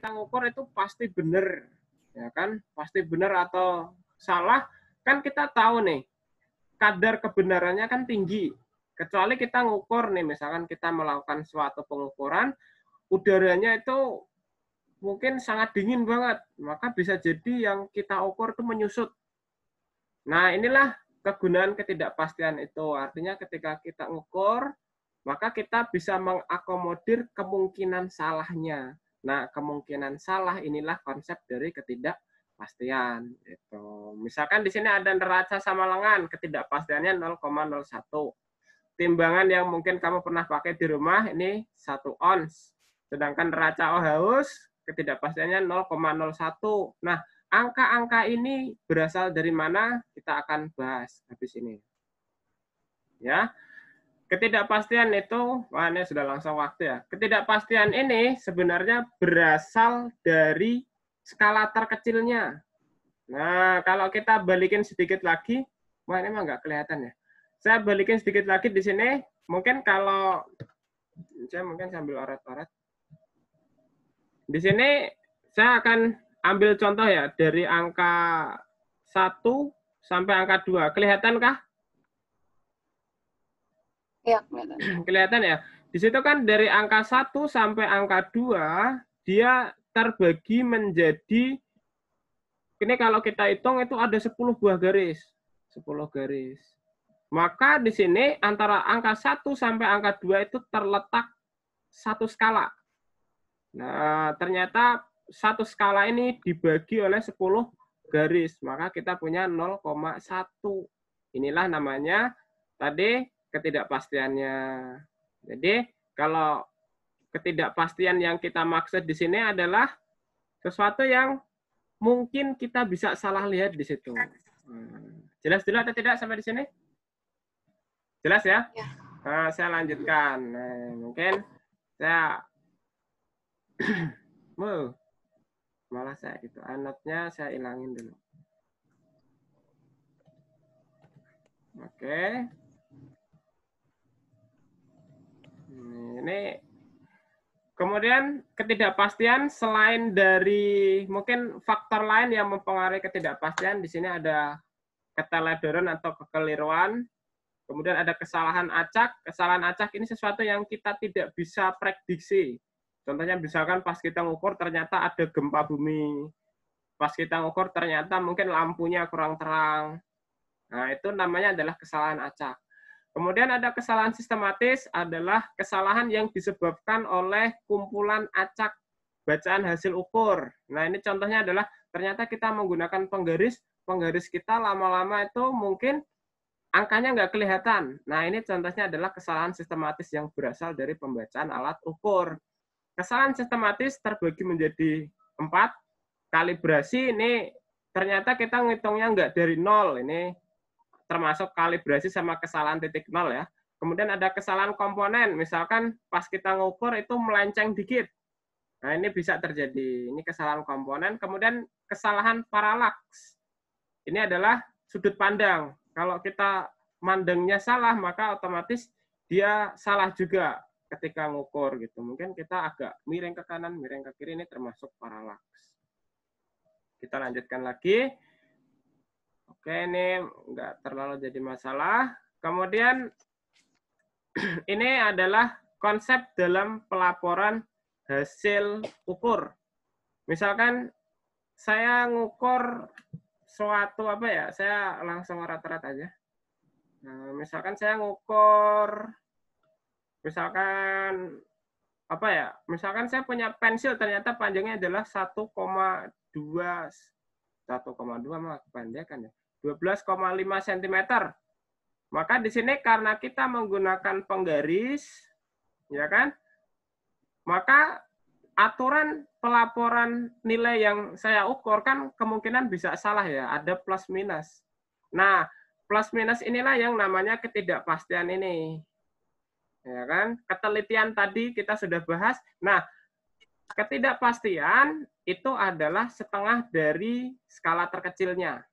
kita ngukur itu pasti benar, ya kan? Pasti benar atau salah, kan kita tahu nih, kadar kebenarannya kan tinggi. Kecuali kita ngukur nih, misalkan kita melakukan suatu pengukuran, udaranya itu mungkin sangat dingin banget, maka bisa jadi yang kita ukur itu menyusut. Nah, inilah kegunaan ketidakpastian itu. Artinya ketika kita ngukur, maka kita bisa mengakomodir kemungkinan salahnya. Nah, kemungkinan salah inilah konsep dari ketidakpastian. Itu. Misalkan di sini ada neraca sama lengan, ketidakpastiannya 0,01. Timbangan yang mungkin kamu pernah pakai di rumah ini 1 ons. Sedangkan neraca haus, ketidakpastiannya 0,01. Nah, angka-angka ini berasal dari mana? Kita akan bahas habis ini. Ya. Ketidakpastian itu, wah ini sudah langsung waktu ya. Ketidakpastian ini sebenarnya berasal dari skala terkecilnya. Nah, kalau kita balikin sedikit lagi, wah ini mah nggak kelihatan ya. Saya balikin sedikit lagi di sini, mungkin kalau, saya mungkin sambil oret-oret. Di sini saya akan ambil contoh ya, dari angka 1 sampai angka 2. Kelihatankah? Ya, kelihatan. Kelihatan ya. Di situ kan dari angka 1 sampai angka 2, dia terbagi menjadi, ini kalau kita hitung itu ada 10 buah garis. 10 garis. Maka di sini antara angka 1 sampai angka 2 itu terletak satu skala. Nah, ternyata satu skala ini dibagi oleh 10 garis. Maka kita punya 0,1. Inilah namanya tadi ketidakpastiannya. Jadi, kalau ketidakpastian yang kita maksud di sini adalah sesuatu yang mungkin kita bisa salah lihat di situ. Jelas dulu atau tidak sampai di sini? Jelas ya? Ya. Nah, saya lanjutkan. Nah, mungkin saya malah saya itu anotnya saya hilangin dulu. Oke. Ini kemudian ketidakpastian selain dari mungkin faktor lain yang mempengaruhi ketidakpastian, di sini ada keteledoran atau kekeliruan. Kemudian ada kesalahan acak. Kesalahan acak ini sesuatu yang kita tidak bisa prediksi. Contohnya misalkan pas kita ngukur ternyata ada gempa bumi. Pas kita ngukur ternyata mungkin lampunya kurang terang. Nah, itu namanya adalah kesalahan acak. Kemudian ada kesalahan sistematis, adalah kesalahan yang disebabkan oleh kumpulan acak bacaan hasil ukur. Nah, ini contohnya adalah ternyata kita menggunakan penggaris, penggaris kita lama-lama itu mungkin angkanya nggak kelihatan. Nah, ini contohnya adalah kesalahan sistematis yang berasal dari pembacaan alat ukur. Kesalahan sistematis terbagi menjadi 4. Kalibrasi ini ternyata kita ngitungnya nggak dari 0. Ini termasuk kalibrasi sama kesalahan titik 0 ya. Kemudian ada kesalahan komponen. Misalkan pas kita ngukur itu melenceng dikit. Nah, ini bisa terjadi. Ini kesalahan komponen. Kemudian kesalahan paralaks. Ini adalah sudut pandang. Kalau kita mandangnya salah, maka otomatis dia salah juga ketika ngukur gitu. Mungkin kita agak miring ke kanan, miring ke kiri, ini termasuk paralaks. Kita lanjutkan lagi. Oke, ini nggak terlalu jadi masalah. Kemudian ini adalah konsep dalam pelaporan hasil ukur. Misalkan saya ngukur suatu apa ya, saya langsung rata-rata aja. Nah, misalkan saya ngukur, misalkan apa ya, misalkan saya punya pensil ternyata panjangnya adalah 1,2 mah kepanjangan ya. 12,5 cm. Maka di sini karena kita menggunakan penggaris, ya kan? Maka aturan pelaporan nilai yang saya ukur kan kemungkinan bisa salah ya, ada plus minus. Nah, plus minus inilah yang namanya ketidakpastian ini. Ya kan? Ketelitian tadi kita sudah bahas. Nah, ketidakpastian itu adalah setengah dari skala terkecilnya.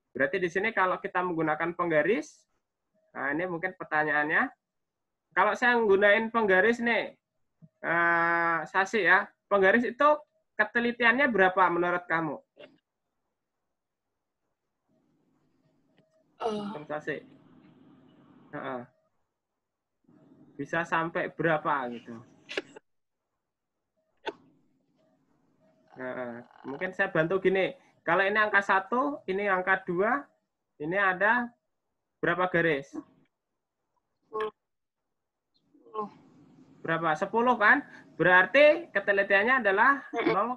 Berarti di sini kalau kita menggunakan penggaris, nah ini mungkin pertanyaannya. Kalau saya menggunakan penggaris nih, sasi ya, penggaris itu ketelitiannya berapa menurut kamu? Persentase. Bisa sampai berapa gitu? Nah, mungkin saya bantu gini. Kalau ini angka 1, ini angka 2, ini ada berapa garis? Berapa? 10 kan? Berarti ketelitiannya adalah 0,1.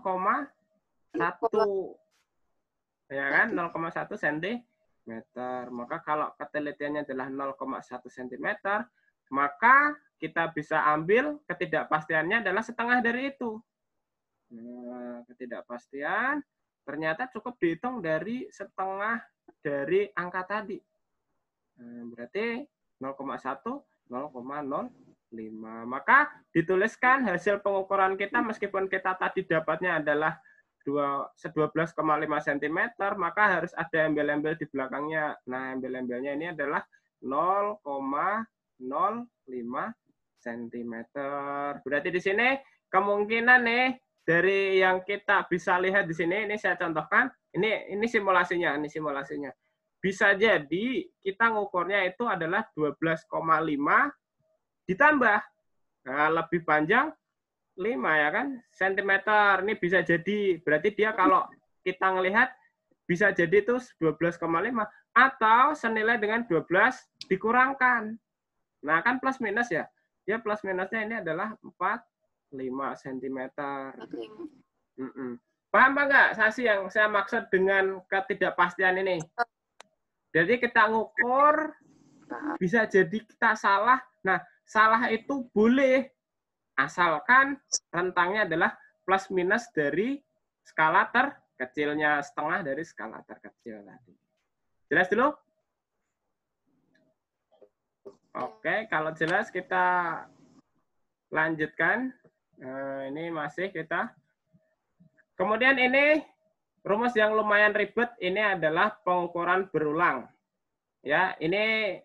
Ya kan? 0,1 cm. Maka kalau ketelitiannya adalah 0,1 cm, maka kita bisa ambil ketidakpastiannya adalah setengah dari itu. Nah, ketidakpastian ternyata cukup dihitung dari setengah dari angka tadi. Nah, berarti 0,1, 0,05. Maka dituliskan hasil pengukuran kita meskipun kita tadi dapatnya adalah 12,5 cm, maka harus ada embel-embel di belakangnya. Nah, embel-embelnya ini adalah 0,05 cm. Berarti di sini kemungkinan nih dari yang kita bisa lihat di sini, ini saya contohkan, ini simulasinya, Bisa jadi kita ngukurnya itu adalah 12,5 ditambah lebih panjang 5 ya kan, sentimeter. Ini bisa jadi, berarti dia kalau kita ngelihat bisa jadi itu 12,5 atau senilai dengan 12 dikurangkan. Nah, kan plus minus ya. Ya plus minusnya ini adalah 45 cm. Paham apa enggak, Sasi, yang saya maksud dengan ketidakpastian ini? Jadi kita ngukur, bisa jadi kita salah. Nah, salah itu boleh, asalkan rentangnya adalah plus minus dari skala terkecilnya, setengah dari skala terkecil tadi. Jelas dulu? Oke, kalau jelas kita lanjutkan. Ini masih kita. Kemudian ini rumus yang lumayan ribet, ini adalah pengukuran berulang. Ya, ini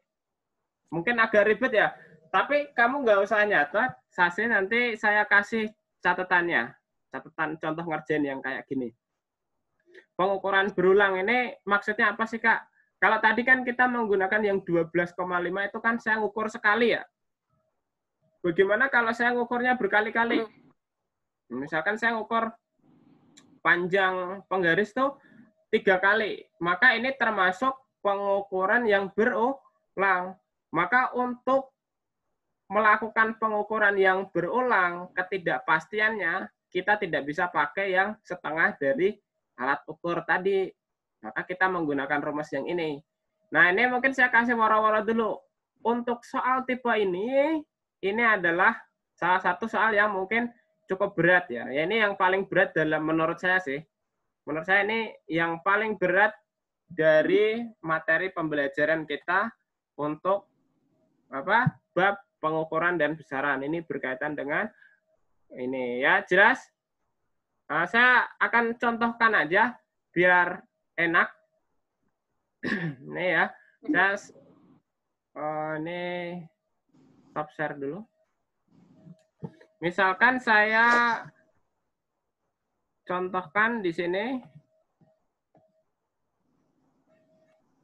mungkin agak ribet ya, tapi kamu nggak usah nyatet, Sasi nanti saya kasih catatannya, catatan contoh ngerjain yang kayak gini. Pengukuran berulang ini maksudnya apa sih, Kak? Kalau tadi kan kita menggunakan yang 12,5 itu kan saya ngukur sekali ya. Bagaimana kalau saya ngukurnya berkali-kali? Misalkan saya ngukur panjang penggaris tuh 3 kali, maka ini termasuk pengukuran yang berulang. Maka untuk melakukan pengukuran yang berulang, ketidakpastiannya kita tidak bisa pakai yang setengah dari alat ukur tadi. Maka kita menggunakan rumus yang ini. Nah, ini mungkin saya kasih waro-waro dulu. Untuk soal tipe ini adalah salah satu soal yang mungkin cukup berat ya. Ini yang paling berat dalam menurut saya sih. Menurut saya ini yang paling berat dari materi pembelajaran kita untuk bab pengukuran dan besaran. Ini berkaitan dengan ini ya, jelas. Nah, saya akan contohkan aja biar enak. Ini ya, saya ini stop share dulu. Misalkan saya contohkan di sini.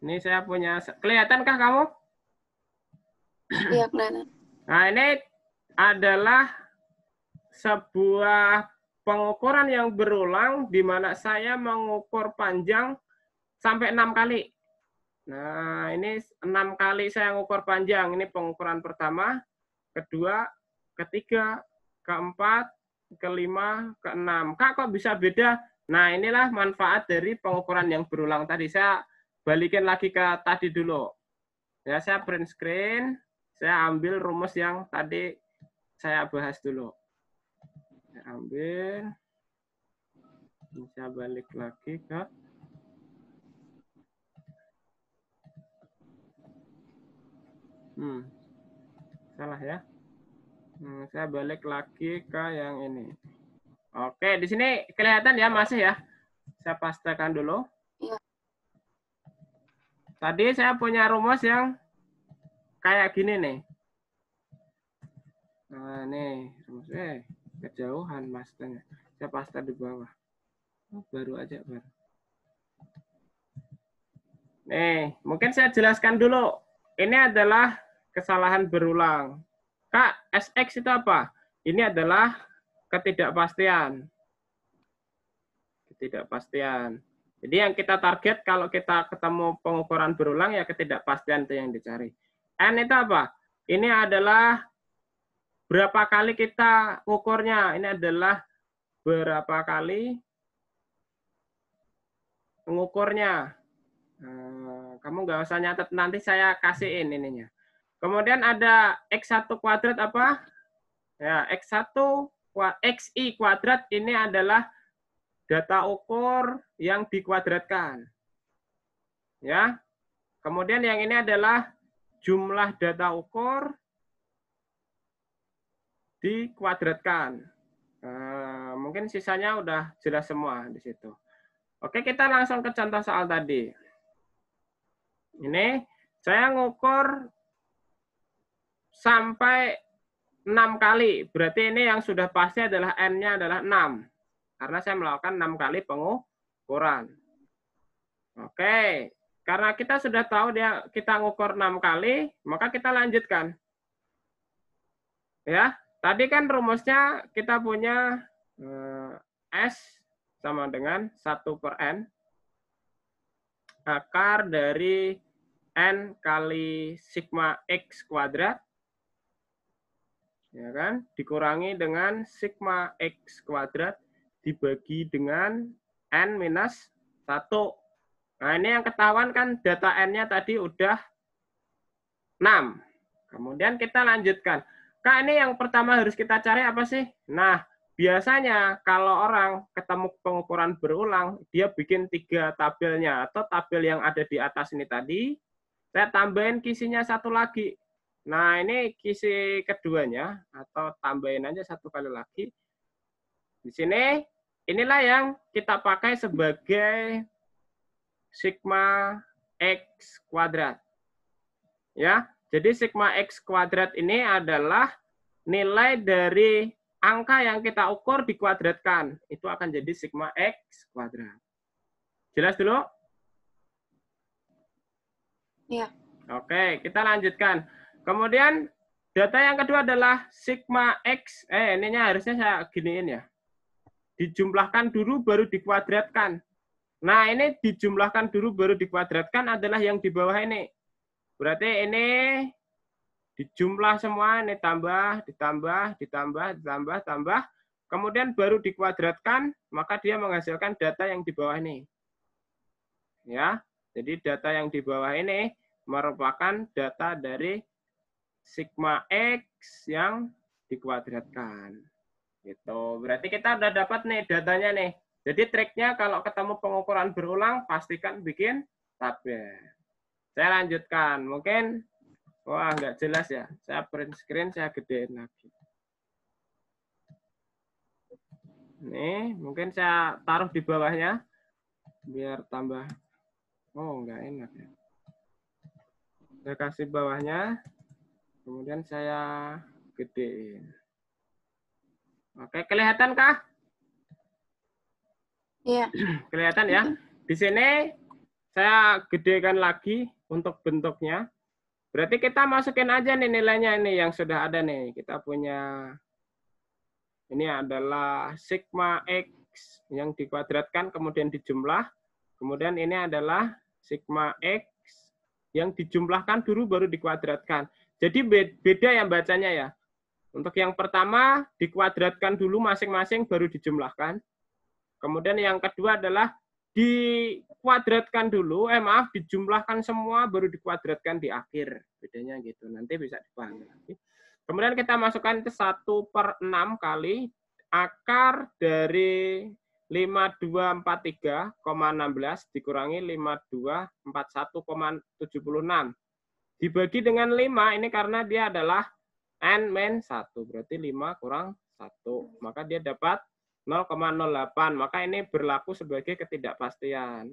Ini saya punya, kelihatankah kamu? Iya, kelihatan. Nah, ini adalah sebuah pengukuran yang berulang di mana saya mengukur panjang sampai 6 kali. Nah, ini 6 kali saya mengukur panjang. Ini pengukuran pertama, kedua, ketiga, keempat, kelima, keenam. Kak, kok bisa beda? Nah, inilah manfaat dari pengukuran yang berulang tadi. Saya balikin lagi ke tadi dulu. Ya, saya print screen. Saya ambil rumus yang tadi saya bahas dulu. Saya ambil. Saya balik lagi ke salah ya. Saya balik lagi ke yang ini. Oke, di sini kelihatan ya, masih ya. Saya pastekan dulu. Iya. Tadi saya punya rumus yang kayak gini nih. Nah, nih rumusnya kejauhan masternya. Saya paste di bawah. Oh, baru aja, baru. Nih, mungkin saya jelaskan dulu. Ini adalah kesalahan berulang. Kak, SX itu apa? Ini adalah ketidakpastian. Ketidakpastian. Jadi yang kita target kalau kita ketemu pengukuran berulang, ya ketidakpastian itu yang dicari. N itu apa? Ini adalah berapa kali kita ukurnya. Ini adalah berapa kali mengukurnya. Kamu nggak usah nyatet, nanti saya kasihin ininya. Kemudian ada X1 kuadrat apa? Ya, X1 XI kuadrat ini adalah data ukur yang dikuadratkan. Ya. Kemudian yang ini adalah jumlah data ukur dikuadratkan. Mungkin sisanya udah jelas semua di situ. Oke, kita langsung ke contoh soal tadi. Ini saya ngukur sampai 6 kali. Berarti ini yang sudah pasti adalah N-nya adalah 6. Karena saya melakukan 6 kali pengukuran. Oke, karena kita sudah tahu kita ngukur 6 kali, maka kita lanjutkan. Ya, tadi kan rumusnya kita punya S sama dengan 1/N akar dari N kali sigma X kuadrat, ya kan, dikurangi dengan sigma X kuadrat dibagi dengan N minus 1. Nah, ini yang ketahuan kan data N-nya tadi udah 6. Kemudian kita lanjutkan. Kak, ini yang pertama harus kita cari apa sih? Nah, biasanya kalau orang ketemu pengukuran berulang, dia bikin 3 tabelnya. Atau tabel yang ada di atas ini tadi, saya tambahin kisinya 1 lagi. Nah, ini kisi keduanya, atau tambahin aja 1 kali lagi. Di sini, inilah yang kita pakai sebagai sigma X kuadrat. Ya, jadi sigma X kuadrat ini adalah nilai dari angka yang kita ukur dikuadratkan. Itu akan jadi sigma X kuadrat. Jelas dulu? Ya. Oke, kita lanjutkan. Kemudian data yang kedua adalah sigma X. Ininya harusnya saya giniin ya. Dijumlahkan dulu baru dikuadratkan. Nah, ini dijumlahkan dulu baru dikuadratkan adalah yang di bawah ini. Berarti ini dijumlah semua, ini tambah, ditambah, ditambah, ditambah, tambah. Kemudian baru dikuadratkan, maka dia menghasilkan data yang di bawah ini. Ya, jadi data yang di bawah ini merupakan data dari sigma X yang dikuadratkan. Gitu. Berarti kita udah dapat nih datanya nih. Jadi triknya kalau ketemu pengukuran berulang, pastikan bikin tabel. Saya lanjutkan. Mungkin, wah nggak jelas ya. Saya print screen, saya gedein lagi. Nih, mungkin saya taruh di bawahnya. Biar tambah. Oh, nggak enak ya. Saya kasih bawahnya. Kemudian saya gedein. Oke, kelihatan kah? Iya. Kelihatan ya? Di sini saya gedekan lagi untuk bentuknya. Berarti kita masukin aja nih nilainya ini yang sudah ada nih. Kita punya ini adalah sigma X yang dikuadratkan kemudian dijumlah. Kemudian ini adalah sigma X yang dijumlahkan dulu baru dikuadratkan. Jadi beda ya bacanya ya. Untuk yang pertama dikuadratkan dulu masing-masing baru dijumlahkan. Kemudian yang kedua adalah dikuadratkan dulu, dijumlahkan semua baru dikuadratkan di akhir. Bedanya gitu, nanti bisa dipahami lagi. Kemudian kita masukkan itu 1/6 kali akar dari 5243,16 dikurangi 5241,76. Dibagi dengan 5, ini karena dia adalah N-1, berarti 5 kurang 1. Maka dia dapat 0,08, maka ini berlaku sebagai ketidakpastian.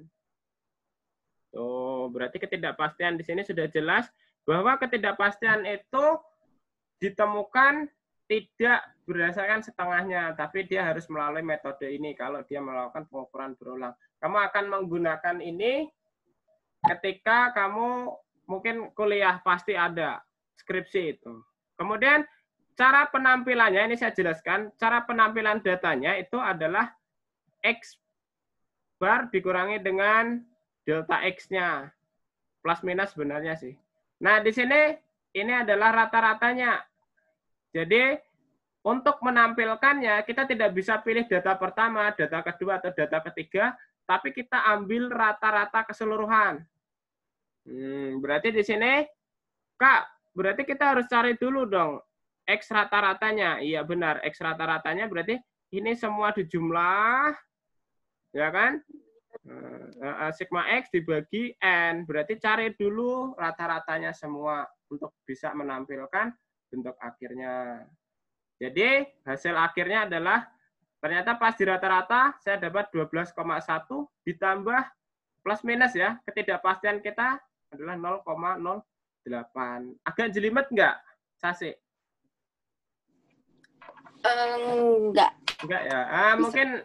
Tuh, berarti ketidakpastian di sini sudah jelas bahwa ketidakpastian itu ditemukan tidak berdasarkan setengahnya, tapi dia harus melalui metode ini kalau dia melakukan pengukuran berulang. Kamu akan menggunakan ini ketika kamu mungkin kuliah, pasti ada skripsi itu. Kemudian cara penampilannya, ini saya jelaskan, cara penampilan datanya itu adalah X bar dikurangi dengan delta X-nya. Plus minus sebenarnya sih. Nah, di sini ini adalah rata-ratanya. Jadi, untuk menampilkannya, kita tidak bisa pilih data pertama, data kedua, atau data ketiga, tapi kita ambil rata-rata keseluruhan. Berarti di sini, Kak, berarti kita harus cari dulu dong X rata-ratanya. Iya benar, X rata-ratanya berarti ini semua dijumlah, ya kan? Sigma X dibagi N, berarti cari dulu rata-ratanya semua untuk bisa menampilkan bentuk akhirnya. Jadi hasil akhirnya adalah ternyata pas di rata-rata saya dapat 12,1 ditambah plus minus ya, ketidakpastian kita adalah 0,08. Agak jelimet nggak, Sasi? Enggak. Enggak ya. Mungkin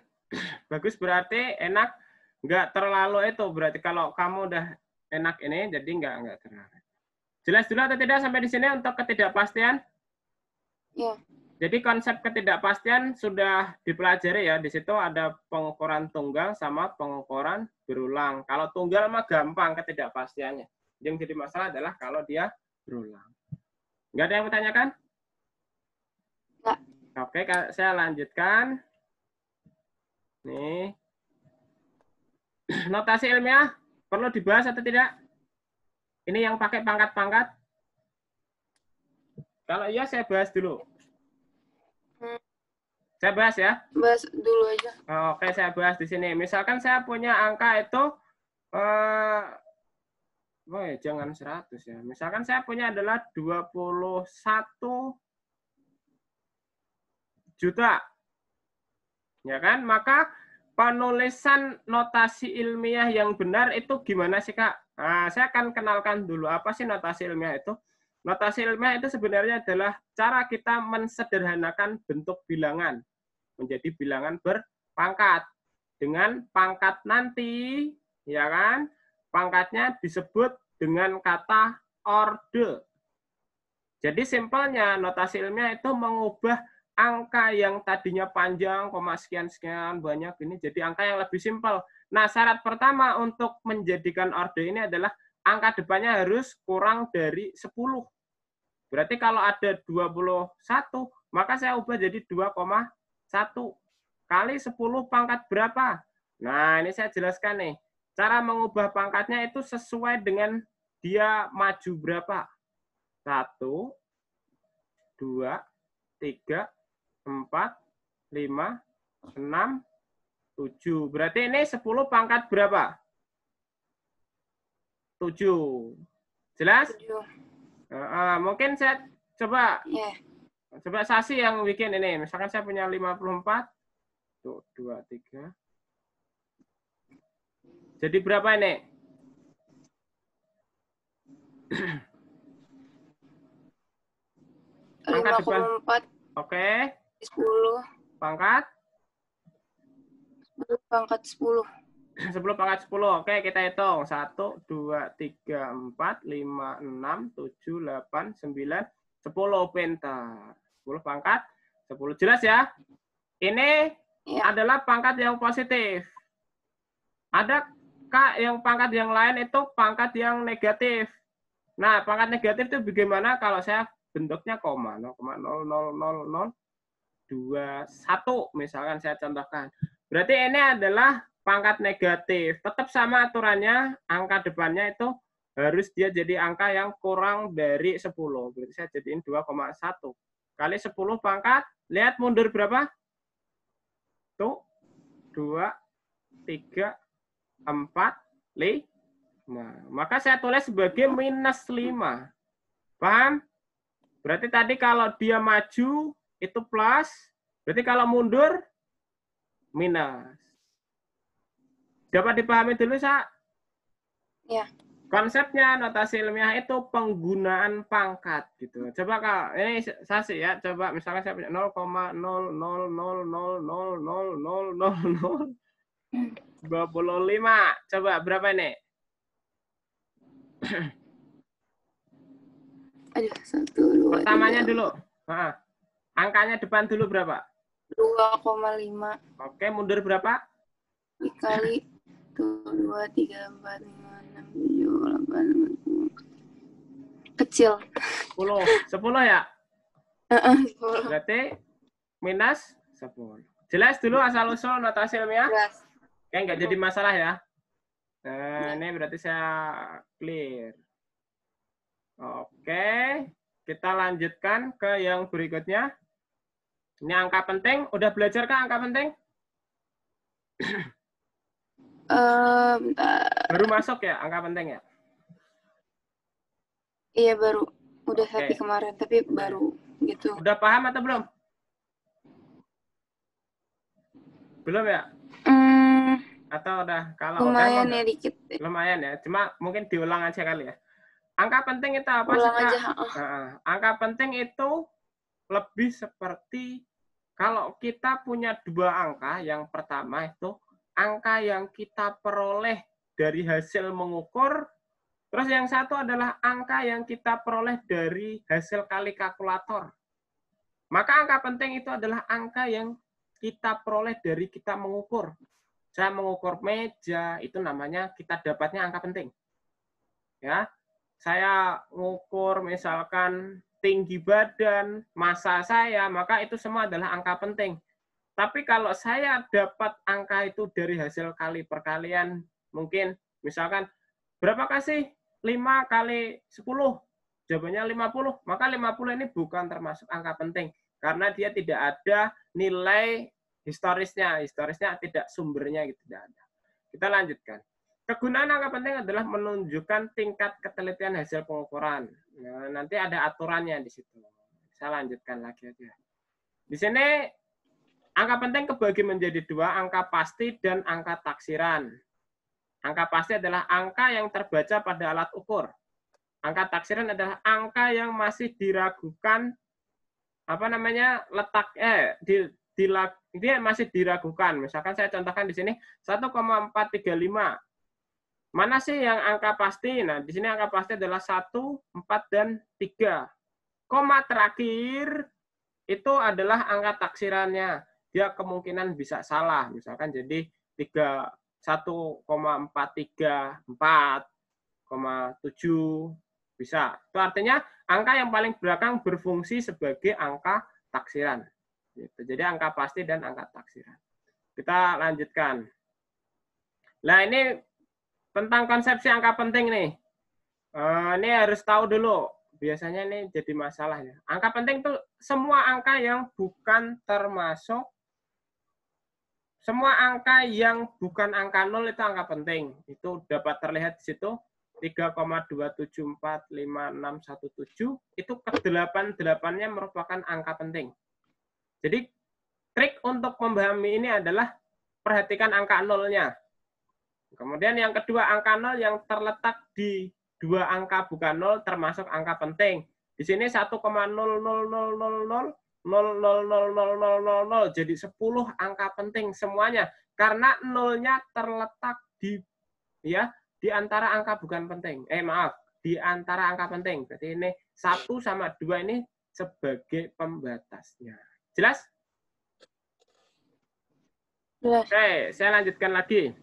bagus, berarti enak. Nggak terlalu itu, berarti kalau kamu udah enak ini, jadi nggak terlalu. Jelas dulu atau tidak sampai di sini untuk ketidakpastian? Ya. Jadi konsep ketidakpastian sudah dipelajari ya. Di situ ada pengukuran tunggal sama pengukuran berulang. Kalau tunggal mah gampang ketidakpastiannya. Yang jadi masalah adalah kalau dia berulang. Nggak ada yang bertanyakan? Nggak. Oke, saya lanjutkan. Nih. Notasi ilmiah perlu dibahas atau tidak? Ini yang pakai pangkat-pangkat? Kalau iya, saya bahas dulu. Saya bahas ya? Bahas dulu aja. Oke, saya bahas di sini. Misalkan saya punya angka itu, jangan 100 ya. Misalkan saya punya adalah 21 juta. Ya kan? Maka penulisan notasi ilmiah yang benar itu gimana sih, Kak? Nah, saya akan kenalkan dulu apa sih notasi ilmiah itu. Notasi ilmiah itu sebenarnya adalah cara kita mensederhanakan bentuk bilangan menjadi bilangan berpangkat. Dengan pangkat nanti, ya kan? Pangkatnya disebut dengan kata orde. Jadi simpelnya notasi ilmiah itu mengubah angka yang tadinya panjang, koma sekian-sekian, banyak ini jadi angka yang lebih simpel. Nah, syarat pertama untuk menjadikan orde ini adalah angka depannya harus kurang dari 10. Berarti kalau ada 21, maka saya ubah jadi 2,1. Kali 10 pangkat berapa? Nah, ini saya jelaskan nih. Cara mengubah pangkatnya itu sesuai dengan dia maju berapa. 1, 2, 3, 4, 5, 6, 7. Berarti ini 10 pangkat berapa? 7. Jelas? 7. Mungkin saya coba Yeah. coba Sasi yang bikin ini. Misalkan saya punya 54. Tuh, 2, 3. Jadi berapa ini? 5,4. Oke. 10. Pangkat? 10 pangkat 10. 10 pangkat 10. Oke, kita hitung. 1, 2, 3, 4, 5, 6, 7, 8, 9, 10 pintar. 10 pangkat 10. Jelas ya? Ini adalah pangkat yang positif. Ada Kak yang pangkat yang lain itu pangkat yang negatif. Nah, pangkat negatif itu bagaimana kalau saya bentuknya koma 0,0000021 misalkan saya contohkan. Berarti ini adalah pangkat negatif. Tetap sama aturannya, angka depannya itu harus dia jadi angka yang kurang dari 10. Berarti saya jadiin 2,1. Kali 10 pangkat, lihat mundur berapa? Tuh, 2, 3, 4, 5. Maka saya tulis sebagai minus 5. Paham? Berarti tadi kalau dia maju, itu plus. Berarti kalau mundur, minus. Dapat dipahami dulu, Sa? Ya. Konsepnya notasi ilmiah itu penggunaan pangkat gitu. Coba Kak, ini saya sih ya, coba misalnya saya punya 0,000000025. Coba berapa ini? Aduh, 1, 2, Pertamanya 3, dulu. Nah, angkanya depan dulu berapa? 2,5 Oke, mundur berapa? dikali 1, 2, 3, 4, 5, 6, 7, 8, 9, 10. Kecil. 10 ya? 10. Berarti minus 10. Jelas dulu asal-usul notasi ilmiah? Jelas. Oke, nggak jadi masalah ya. Nah, ini berarti saya clear. Oke, kita lanjutkan ke yang berikutnya. Ini angka penting. Udah belajar kah angka penting? Bentar. Baru masuk ya angka penting ya? Iya baru. Udah Oke. happy kemarin, tapi baru gitu. Udah paham atau belum? Belum ya? Atau udah? Kalau Lumayan udah, ya dikit. lumayan ya. Cuma mungkin diulang aja kali ya. Angka penting itu apa sih, Ulang Kak? aja. Angka penting itu lebih seperti kalau kita punya dua angka. Yang pertama itu angka yang kita peroleh dari hasil mengukur. Terus yang satu adalah angka yang kita peroleh dari hasil kali kalkulator. Maka angka penting itu adalah angka yang kita peroleh dari kita mengukur. Saya mengukur meja, itu namanya kita dapatnya angka penting. Ya, saya mengukur misalkan tinggi badan, massa saya, maka itu semua adalah angka penting. Tapi kalau saya dapat angka itu dari hasil kali perkalian, mungkin misalkan berapa kasih 5 kali 10? Jawabannya 50. Maka 50 ini bukan termasuk angka penting. Karena dia tidak ada nilai historisnya. Historisnya tidak, sumbernya gitu, tidak ada. Kita lanjutkan. Kegunaan angka penting adalah menunjukkan tingkat ketelitian hasil pengukuran. Nah, nanti ada aturannya di situ. Saya lanjutkan lagi aja. Di sini angka penting kebagi menjadi dua, angka pasti dan angka taksiran. Angka pasti adalah angka yang terbaca pada alat ukur. Angka taksiran adalah angka yang masih diragukan dia masih diragukan. Misalkan saya contohkan di sini 1,435. Mana sih yang angka pasti? Nah, di sini angka pasti adalah 1, 4, dan 3. Koma terakhir itu adalah angka taksirannya. Dia kemungkinan bisa salah. Misalkan jadi 1,434,7 bisa. Itu artinya angka yang paling belakang berfungsi sebagai angka taksiran. Jadi angka pasti dan angka taksiran. Kita lanjutkan. Nah, ini tentang konsepsi angka penting nih. Ini harus tahu dulu. Biasanya ini jadi masalah ya. Angka penting itu semua angka yang bukan termasuk semua angka yang bukan angka 0 itu angka penting. Itu dapat terlihat di situ 3,2745617 itu ke-8-8-nya merupakan angka penting. Jadi trik untuk memahami ini adalah perhatikan angka 0-nya. Kemudian yang kedua, angka 0 yang terletak di dua angka bukan 0 termasuk angka penting. Di sini 1,000000000 jadi 10 angka penting semuanya karena 0-nya terletak di antara angka bukan penting. Di antara angka penting. Berarti ini 1 sama 2 ini sebagai pembatasnya. Jelas? Jelas. Oke, saya lanjutkan lagi.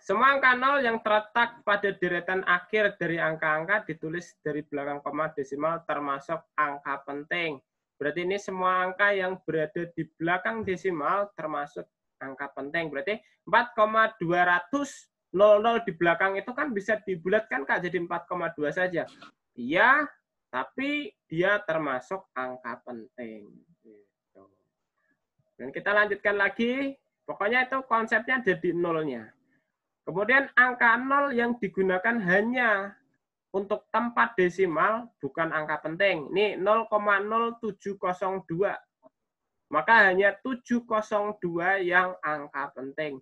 Semua angka 0 yang terletak pada deretan akhir dari angka-angka ditulis dari belakang koma desimal termasuk angka penting. Berarti ini semua angka yang berada di belakang desimal termasuk angka penting. Berarti 4,200 di belakang itu kan bisa dibulatkan Kak jadi 4,2 saja. Iya, tapi dia termasuk angka penting. Dan kita lanjutkan lagi. Pokoknya itu konsepnya jadi nolnya. Kemudian angka 0 yang digunakan hanya untuk tempat desimal, bukan angka penting. Ini 0,0702. Maka hanya 702 yang angka penting.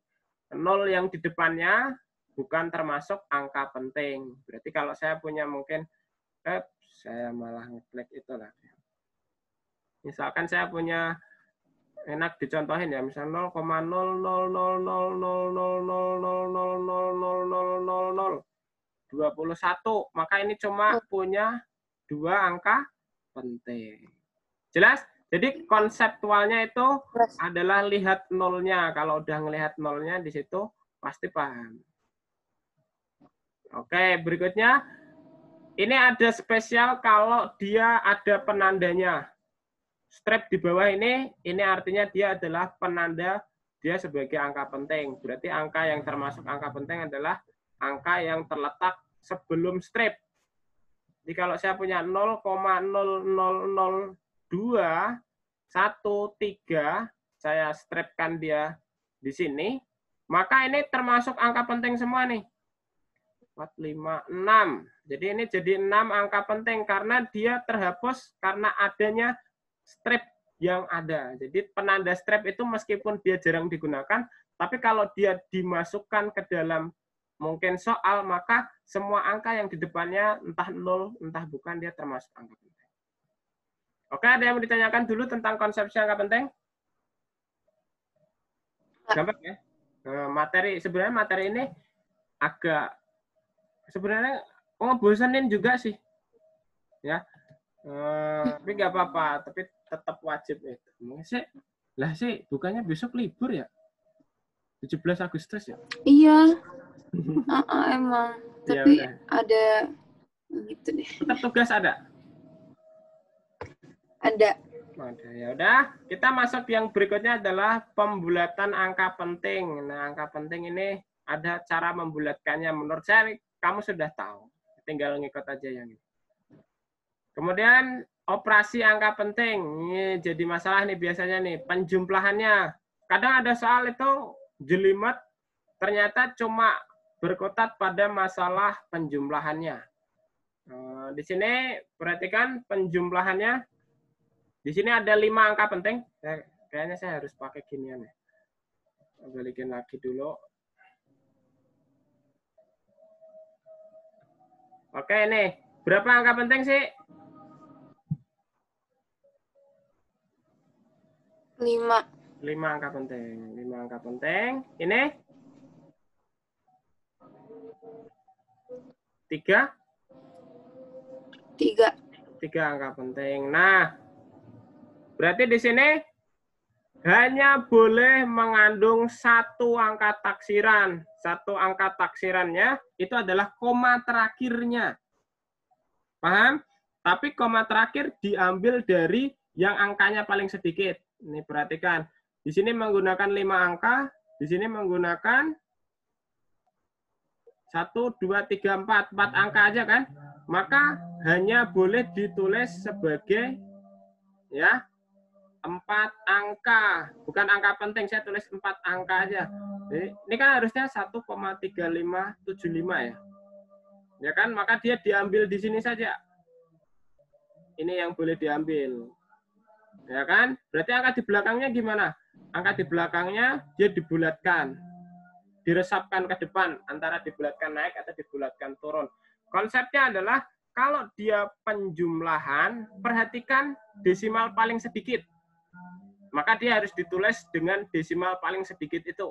0 yang di depannya bukan termasuk angka penting. Berarti kalau saya punya mungkin, saya malah ngeklik itu lah. Misalkan saya punya, enak dicontohin ya, misalnya 0,0000000000000021, maka ini cuma punya 2 angka penting. Jelas? Jadi konseptualnya itu adalah lihat nolnya. Kalau udah ngelihat nolnya di situ pasti paham. Oke, berikutnya ini ada spesial kalau dia ada penandanya. Strip di bawah ini artinya dia adalah penanda dia sebagai angka penting. Berarti angka yang termasuk angka penting adalah angka yang terletak sebelum strip. Jadi kalau saya punya 0,0002113, saya stripkan dia di sini, maka ini termasuk angka penting semua nih. 4, 5, 6. Jadi ini jadi 6 angka penting karena dia terhapus karena adanya strip yang ada. Jadi penanda strip itu meskipun dia jarang digunakan, tapi kalau dia dimasukkan ke dalam mungkin soal, maka semua angka yang di depannya entah 0, entah bukan, dia termasuk angka penting. Oke, ada yang mau ditanyakan dulu tentang konsepsi angka penting? Gampang ya? Sebenarnya materi ini agak sebenarnya ngebosenin juga sih. Ya. Tapi nggak apa-apa, tapi tetap wajib itu. Bukannya besok libur ya? 17 Agustus ya? Iya. Emang. Tapi ya ada gitu deh. Tetap tugas ada? Ada. Ya udah, kita masuk yang berikutnya adalah pembulatan angka penting. Nah, angka penting ini ada cara membulatkannya. Menurut saya kamu sudah tahu. Tinggal ngikut aja yang ini. Kemudian operasi angka penting. Ini jadi masalah nih biasanya nih, penjumlahannya. Kadang ada soal itu jelimet, ternyata cuma berkutat pada masalah penjumlahannya. Di sini perhatikan penjumlahannya. Di sini ada 5 angka penting. Kayaknya saya harus pakai ginian ya. Balikin lagi dulu. Oke, nih. Berapa angka penting sih? 5. 5 angka penting. 5 angka penting. Ini? 3? 3 angka penting. Nah, berarti di sini hanya boleh mengandung 1 angka taksiran. 1 angka taksirannya itu adalah koma terakhirnya. Paham? Tapi koma terakhir diambil dari yang angkanya paling sedikit. Ini perhatikan. Di sini menggunakan 5 angka, di sini menggunakan 1, 2, 3, 4. 4 angka aja kan? Maka hanya boleh ditulis sebagai ya 4 angka. Bukan angka penting, saya tulis 4 angka aja. Jadi, ini kan harusnya 1,3575 ya. Ya kan? Maka dia diambil di sini saja. Ini yang boleh diambil. Ya kan? Berarti angka di belakangnya gimana? Angka di belakangnya dia dibulatkan. Diresapkan ke depan, antara dibulatkan naik atau dibulatkan turun. Konsepnya adalah kalau dia penjumlahan, perhatikan desimal paling sedikit. Maka dia harus ditulis dengan desimal paling sedikit itu.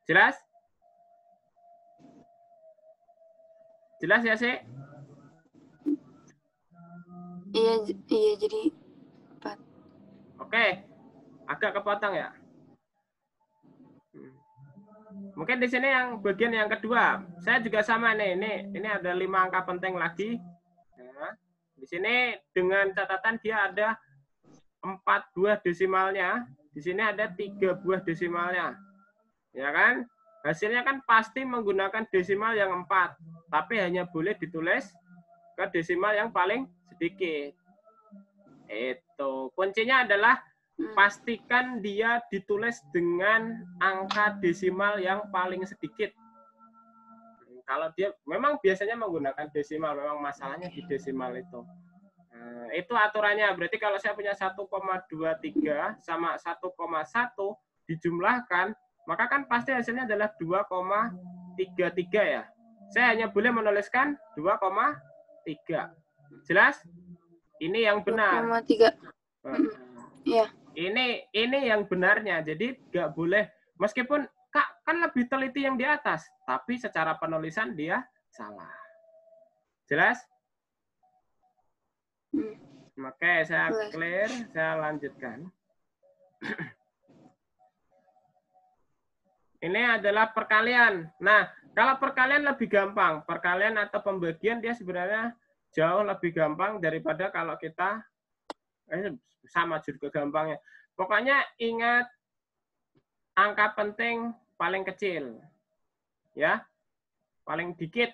Jelas? Jelas ya, sih? Iya jadi 4. Oke. Agak kepotong ya? Mungkin di sini yang bagian yang kedua, saya juga sama nih. Ini ada 5 angka penting lagi. Nah, di sini dengan catatan dia ada 4 buah desimalnya. Di sini ada 3 buah desimalnya. Ya kan? Hasilnya kan pasti menggunakan desimal yang 4. Tapi hanya boleh ditulis ke desimal yang paling sedikit. Itu. Kuncinya adalah pastikan dia ditulis dengan angka desimal yang paling sedikit. Kalau dia memang biasanya menggunakan desimal, memang masalahnya di desimal itu. Nah, itu aturannya. Berarti kalau saya punya 1,23 sama 1,1 dijumlahkan, maka kan pasti hasilnya adalah 2,3. 2,33 ya. Saya hanya boleh menuliskan 2,3. Jelas? Ini yang benar. 2,3. Iya. Ini yang benarnya. Jadi nggak boleh, meskipun Kak kan lebih teliti yang di atas, tapi secara penulisan dia salah. Jelas? Oke, saya clear, saya lanjutkan. Ini adalah perkalian. Nah, kalau perkalian lebih gampang. Perkalian atau pembagian dia sebenarnya jauh lebih gampang daripada kalau kita sama juga gampangnya. Pokoknya ingat angka penting paling kecil. Ya. Paling dikit.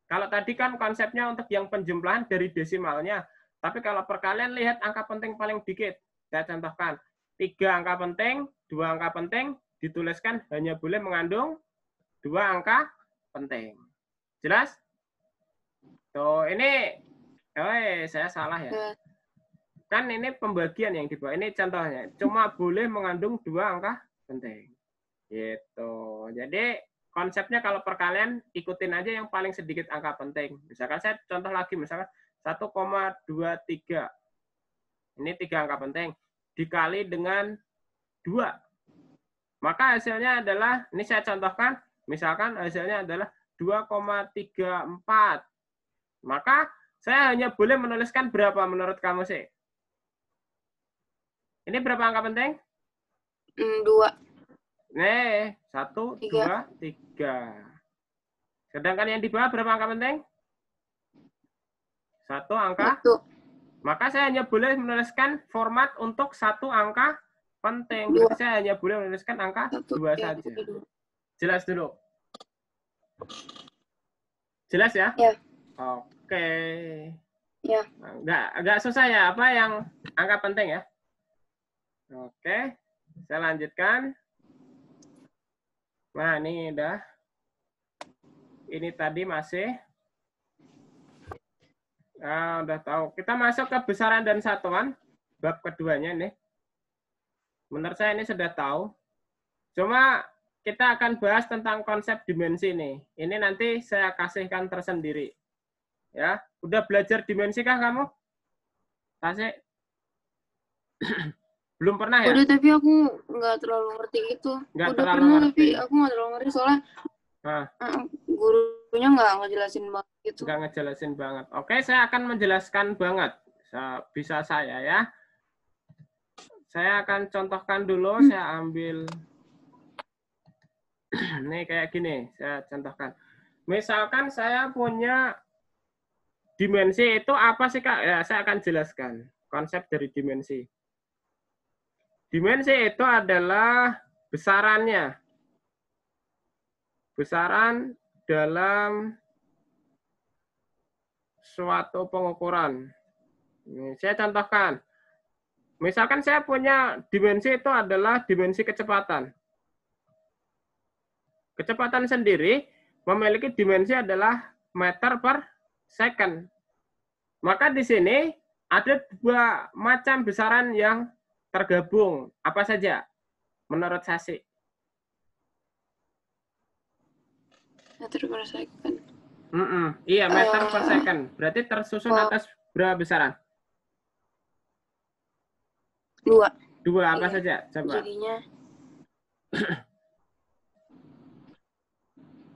Kalau tadi kan konsepnya untuk yang penjumlahan dari desimalnya. Tapi kalau perkalian lihat angka penting paling dikit. Saya contohkan. 3 angka penting, 2 angka penting, dituliskan hanya boleh mengandung 2 angka penting. Jelas? Tuh, ini saya salah ya. Kan ini pembagian yang di bawah. Ini contohnya. Cuma boleh mengandung 2 angka penting. Gitu. Jadi konsepnya kalau perkalian ikutin aja yang paling sedikit angka penting. Misalkan saya contoh lagi, misalkan 1,23. Ini 3 angka penting. Dikali dengan 2. Maka hasilnya adalah, ini saya contohkan, misalkan hasilnya adalah 2,34. Maka saya hanya boleh menuliskan berapa menurut kamu sih? Ini berapa angka penting? 2. 1, 2, 3. Sedangkan yang di bawah berapa angka penting? 1 angka. 1. Maka saya hanya boleh menuliskan format untuk 1 angka penting. Berarti saya hanya boleh menuliskan angka 2 saja. Jelas dulu? Jelas ya? Ya. Oke. Ya. Nggak susah ya, apa yang angka penting ya? Oke. Saya lanjutkan. Nah, ini udah. Ini tadi masih. Nah, udah tahu. Kita masuk ke besaran dan satuan. Bab keduanya nih. Menurut saya ini sudah tahu. Cuma kita akan bahas tentang konsep dimensi nih. Ini nanti saya kasihkan tersendiri. Ya, udah belajar dimensi kah kamu? Kasih. Belum pernah ya? Udah, tapi aku nggak terlalu ngerti itu. Nggak Udah terlalu pernah, ngerti. tapi aku nggak terlalu ngerti soalnya gurunya nggak ngejelasin banget gitu. Nggak ngejelasin banget. Oke, saya akan menjelaskan banget. Bisa saya ya. Saya akan contohkan dulu. Saya ambil. Nih kayak gini. Saya contohkan. Misalkan saya punya dimensi itu apa sih, Kak? Ya, saya akan jelaskan konsep dari dimensi. Dimensi itu adalah besarannya. Besaran dalam suatu pengukuran. Ini saya contohkan. Misalkan saya punya dimensi itu adalah dimensi kecepatan. Kecepatan sendiri memiliki dimensi adalah meter per second. Maka di sini ada 2 macam besaran yang tergabung. Apa saja menurut Sasi? Meter per second. Iya, meter per second. Berarti tersusun atas berapa besaran? 2. 2 apa saja? Coba. Jadinya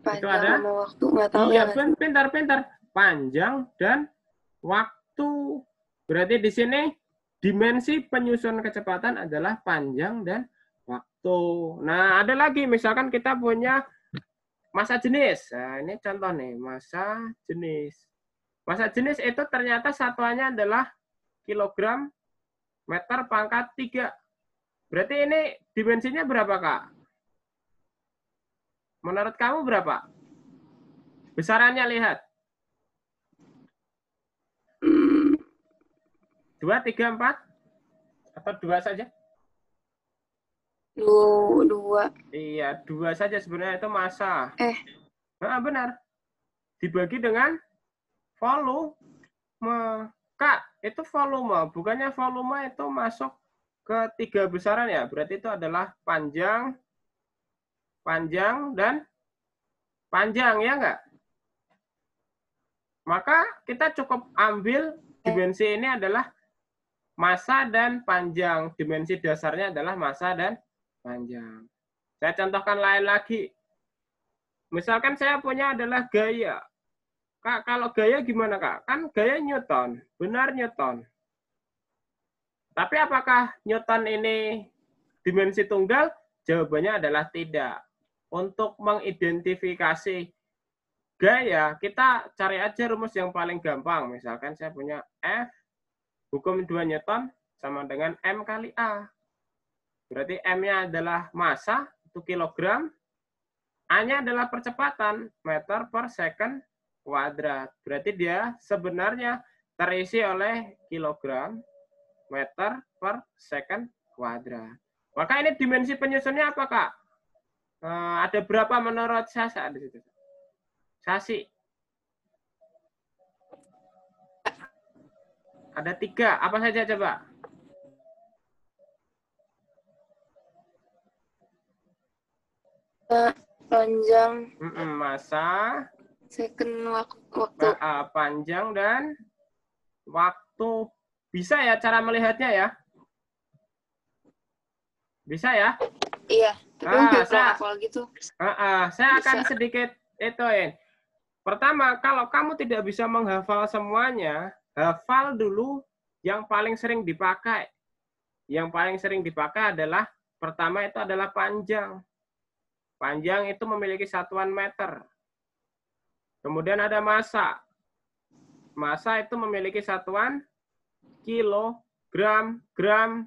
itu ada sama waktu, nggak tahu. Iya, pintar-pintar. Panjang dan waktu. Berarti di sini dimensi penyusun kecepatan adalah panjang dan waktu. Nah, ada lagi misalkan kita punya massa jenis. Nah, ini contoh nih, massa jenis. Massa jenis itu ternyata satuannya adalah kilogram meter pangkat 3. Berarti ini dimensinya berapa, Kak? Menurut kamu berapa? Besarannya lihat. 2, 3, 4? Atau 2 saja? 2. Iya, 2 saja sebenarnya itu massa. Nah, benar. Dibagi dengan volume. Kak, itu volume. Bukannya volume itu masuk ke 3 besaran ya? Berarti itu adalah panjang, dan panjang, ya enggak? Maka kita cukup ambil dimensi ini adalah massa dan panjang. Dimensi dasarnya adalah massa dan panjang. Saya contohkan lain lagi. Misalkan saya punya adalah gaya. Kak, kalau gaya gimana, Kak? Kan gaya Newton. Benar Newton. Tapi apakah Newton ini dimensi tunggal? Jawabannya adalah tidak. Untuk mengidentifikasi gaya, kita cari aja rumus yang paling gampang. Misalkan saya punya F, hukum 2 Newton, sama dengan M kali A. Berarti M-nya adalah massa, itu kilogram. A-nya adalah percepatan, meter per second kuadrat. Berarti dia sebenarnya terisi oleh kilogram, meter per second kuadrat. Maka ini dimensi penyusunnya apa, Kak? Ada berapa menurut Sasa di situ? Sasi. Ada 3. Apa saja coba? Panjang. Massa. Second waktu. Panjang dan waktu. Bisa ya cara melihatnya ya? Bisa ya? Iya. Tapi hafal gitu. Saya akan sedikit ituin. Pertama, kalau kamu tidak bisa menghafal semuanya, hafal dulu yang paling sering dipakai. Yang paling sering dipakai adalah, pertama itu adalah panjang. Panjang itu memiliki satuan meter. Kemudian ada massa. Massa itu memiliki satuan kilogram, gram,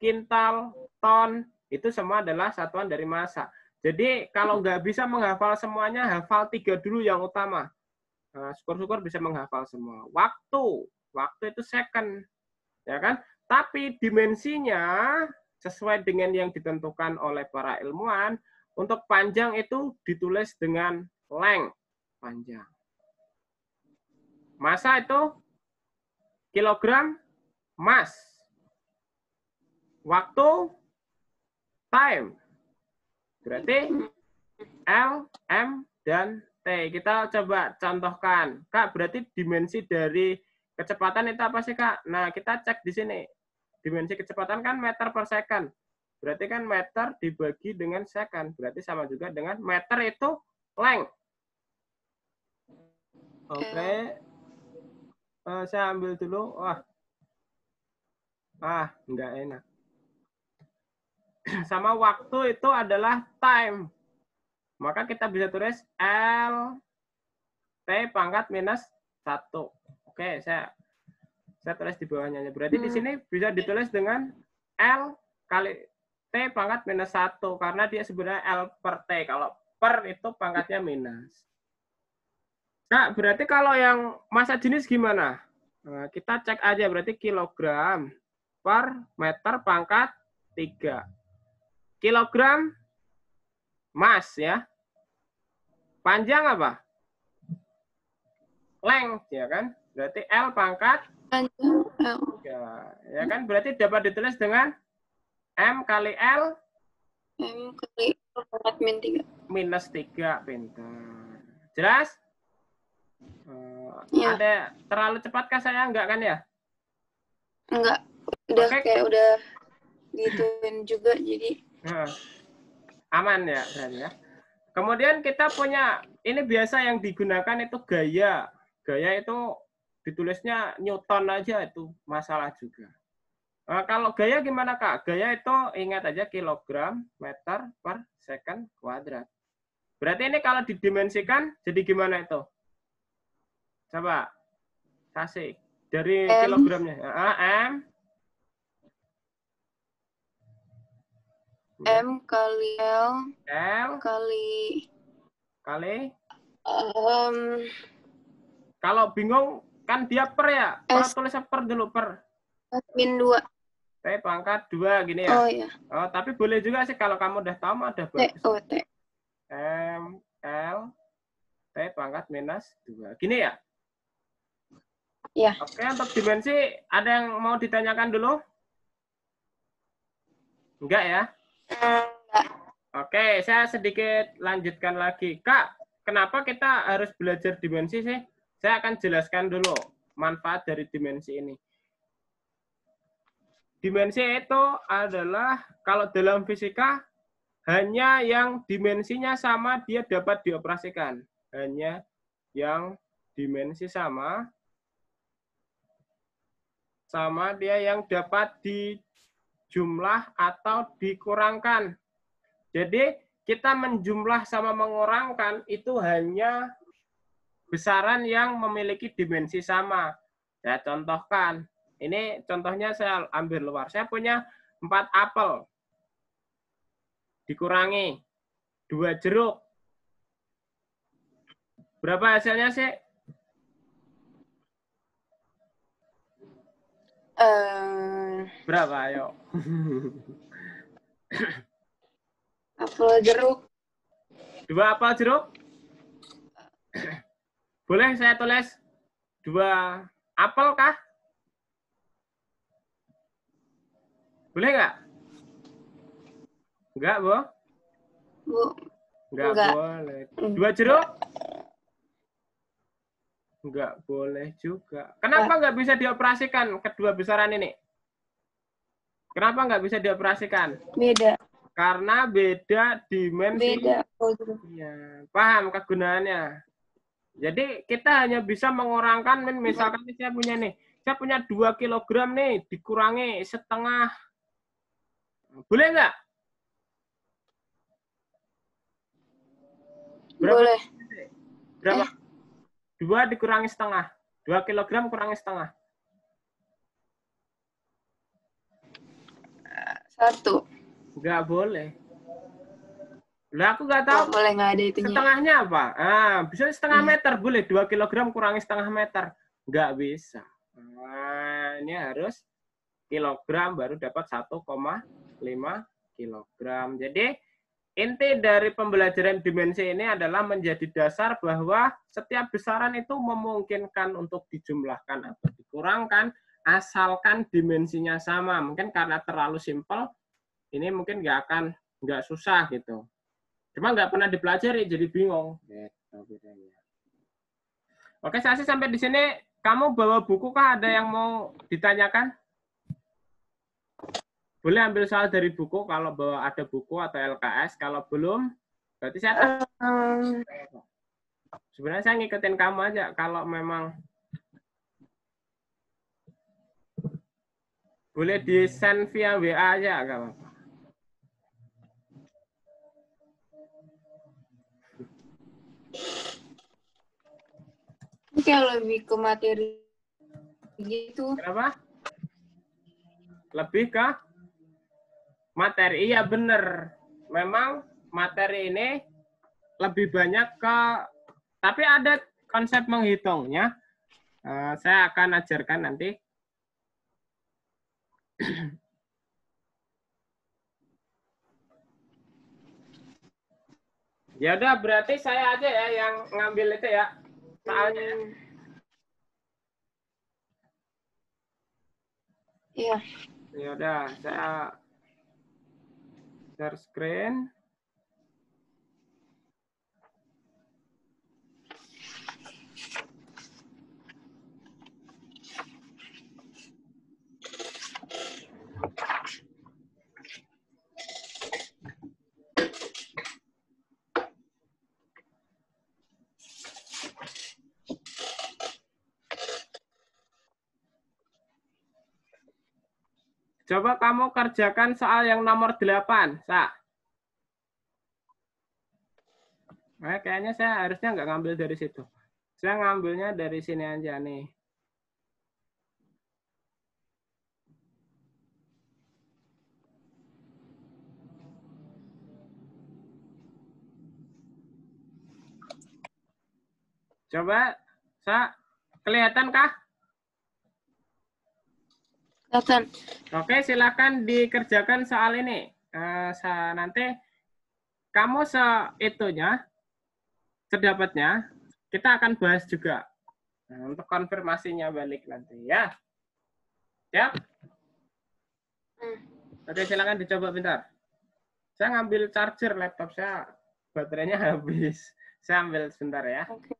kintal, ton. Itu semua adalah satuan dari massa. Jadi kalau nggak bisa menghafal semuanya, hafal 3 dulu yang utama. Syukur-syukur bisa menghafal semua. Waktu itu second, ya kan? Tapi dimensinya sesuai dengan yang ditentukan oleh para ilmuwan. Untuk panjang itu ditulis dengan length, panjang. Massa itu kilogram, mass. Waktu, time. Berarti L, M, dan T. Kita coba contohkan. Kak, berarti dimensi dari kecepatan itu apa sih, Kak? Nah, kita cek di sini. Dimensi kecepatan kan meter per second. Berarti kan meter dibagi dengan second. Berarti sama juga dengan meter itu length. Oke. Saya ambil dulu. Nggak enak. Sama waktu itu adalah time. Maka kita bisa tulis L T pangkat minus 1. Oke, saya tulis di bawahnya. Berarti di sini bisa ditulis dengan L kali T pangkat minus 1. Karena dia sebenarnya L per T. Kalau per itu pangkatnya minus. Kak, berarti kalau yang massa jenis gimana? Nah, kita cek aja. Berarti kilogram per meter pangkat 3. Kilogram mass ya. Panjang apa? Length ya kan? Berarti L pangkat panjang L. Ya kan? Berarti dapat ditulis dengan M kali L M kali L pangkat min 3. Minus 3. Pintar. Jelas? Ya. Ada terlalu cepatkah saya? Enggak kan ya? Enggak. Udah kayak udah gituin juga jadi aman ya berarti ya. Kemudian kita punya ini biasa yang digunakan itu gaya. Gaya itu ditulisnya Newton aja itu masalah juga. Kalau gaya gimana, Kak? Gaya itu ingat aja kilogram meter per second kuadrat. Berarti ini kalau didimensikan jadi gimana itu? Coba kasih dari kilogramnya. M kali L kali kalau bingung kan dia per ya. Kalau tulisnya per dulu per. Min 2. T pangkat 2 gini ya. Oh iya. Oh, tapi boleh juga sih kalau kamu udah tahu mah udah bagus. T. M L T pangkat minus 2. Gini ya? Iya. Oke, untuk dimensi ada yang mau ditanyakan dulu? Enggak ya? Enggak. Oke, saya sedikit lanjutkan lagi. Kak, kenapa kita harus belajar dimensi sih? Saya akan jelaskan dulu manfaat dari dimensi ini. Dimensi itu adalah kalau dalam fisika hanya yang dimensinya sama dia dapat dioperasikan. Hanya yang dimensi sama dia yang dapat dijumlah atau dikurangkan. Jadi kita menjumlah sama mengurangkan itu hanya besaran yang memiliki dimensi sama. Saya contohkan. Ini contohnya saya ambil luar. Saya punya 4 apel. Dikurangi 2 jeruk. Berapa hasilnya sih? Berapa, ayo? Apel jeruk. 2 apel jeruk? Boleh saya tulis 2 apel kah? Boleh nggak? Enggak, Bu? Bu. Enggak boleh. 2 jeruk? Enggak boleh juga. Kenapa nggak bisa dioperasikan kedua besaran ini? Kenapa nggak bisa dioperasikan? Beda. Karena beda dimensi. Beda. Ya, paham kegunaannya. Jadi kita hanya bisa mengurangkan, misalkan saya punya 2 kilogram nih, dikurangi setengah. Boleh nggak? Berapa? Boleh. Berapa? 2 dikurangi setengah. 2 kilogram kurangi setengah. 1. Nggak boleh. Lah aku nggak tahu. Boleh, nggak ada itunya. Setengahnya apa? Bisa setengah meter. Boleh 2 kilogram kurangi setengah meter. Nggak bisa. Nah, ini harus kilogram baru dapat 1,5 kilogram. Jadi inti dari pembelajaran dimensi ini adalah menjadi dasar bahwa setiap besaran itu memungkinkan untuk dijumlahkan atau dikurangkan asalkan dimensinya sama. Mungkin karena terlalu simpel, ini mungkin nggak susah gitu. Cuma nggak pernah dipelajari, jadi bingung. Oke, Sasi sampai di sini. Kamu bawa buku kah? Ada yang mau ditanyakan? Boleh ambil soal dari buku kalau bawa ada buku atau LKS. Kalau belum, berarti saya sebenarnya saya ngikutin kamu aja. Kalau memang boleh di-send via WA aja, nggak apa-apa. Kayak lebih ke materi gitu. Kenapa? Lebih ke materi. Iya benar. Memang materi ini lebih banyak ke, tapi ada konsep menghitungnya. Saya akan ajarkan nanti. Ya udah, berarti saya aja ya yang ngambil itu ya soalnya. Iya. Ya udah, saya share screen. Coba kamu kerjakan soal yang nomor 8, Sa. Nah, kayaknya saya harusnya nggak ngambil dari situ. Saya ngambilnya dari sini aja nih. Coba, Sa, kelihatan kah? Kelihatan. Oke, silakan dikerjakan soal ini. Nanti kamu sedapatnya, kita akan bahas juga. Nah, untuk konfirmasinya balik nanti ya. Siap? Oke, silakan dicoba bentar. Saya ngambil charger laptop saya, baterainya habis. Saya ambil sebentar ya. Oke.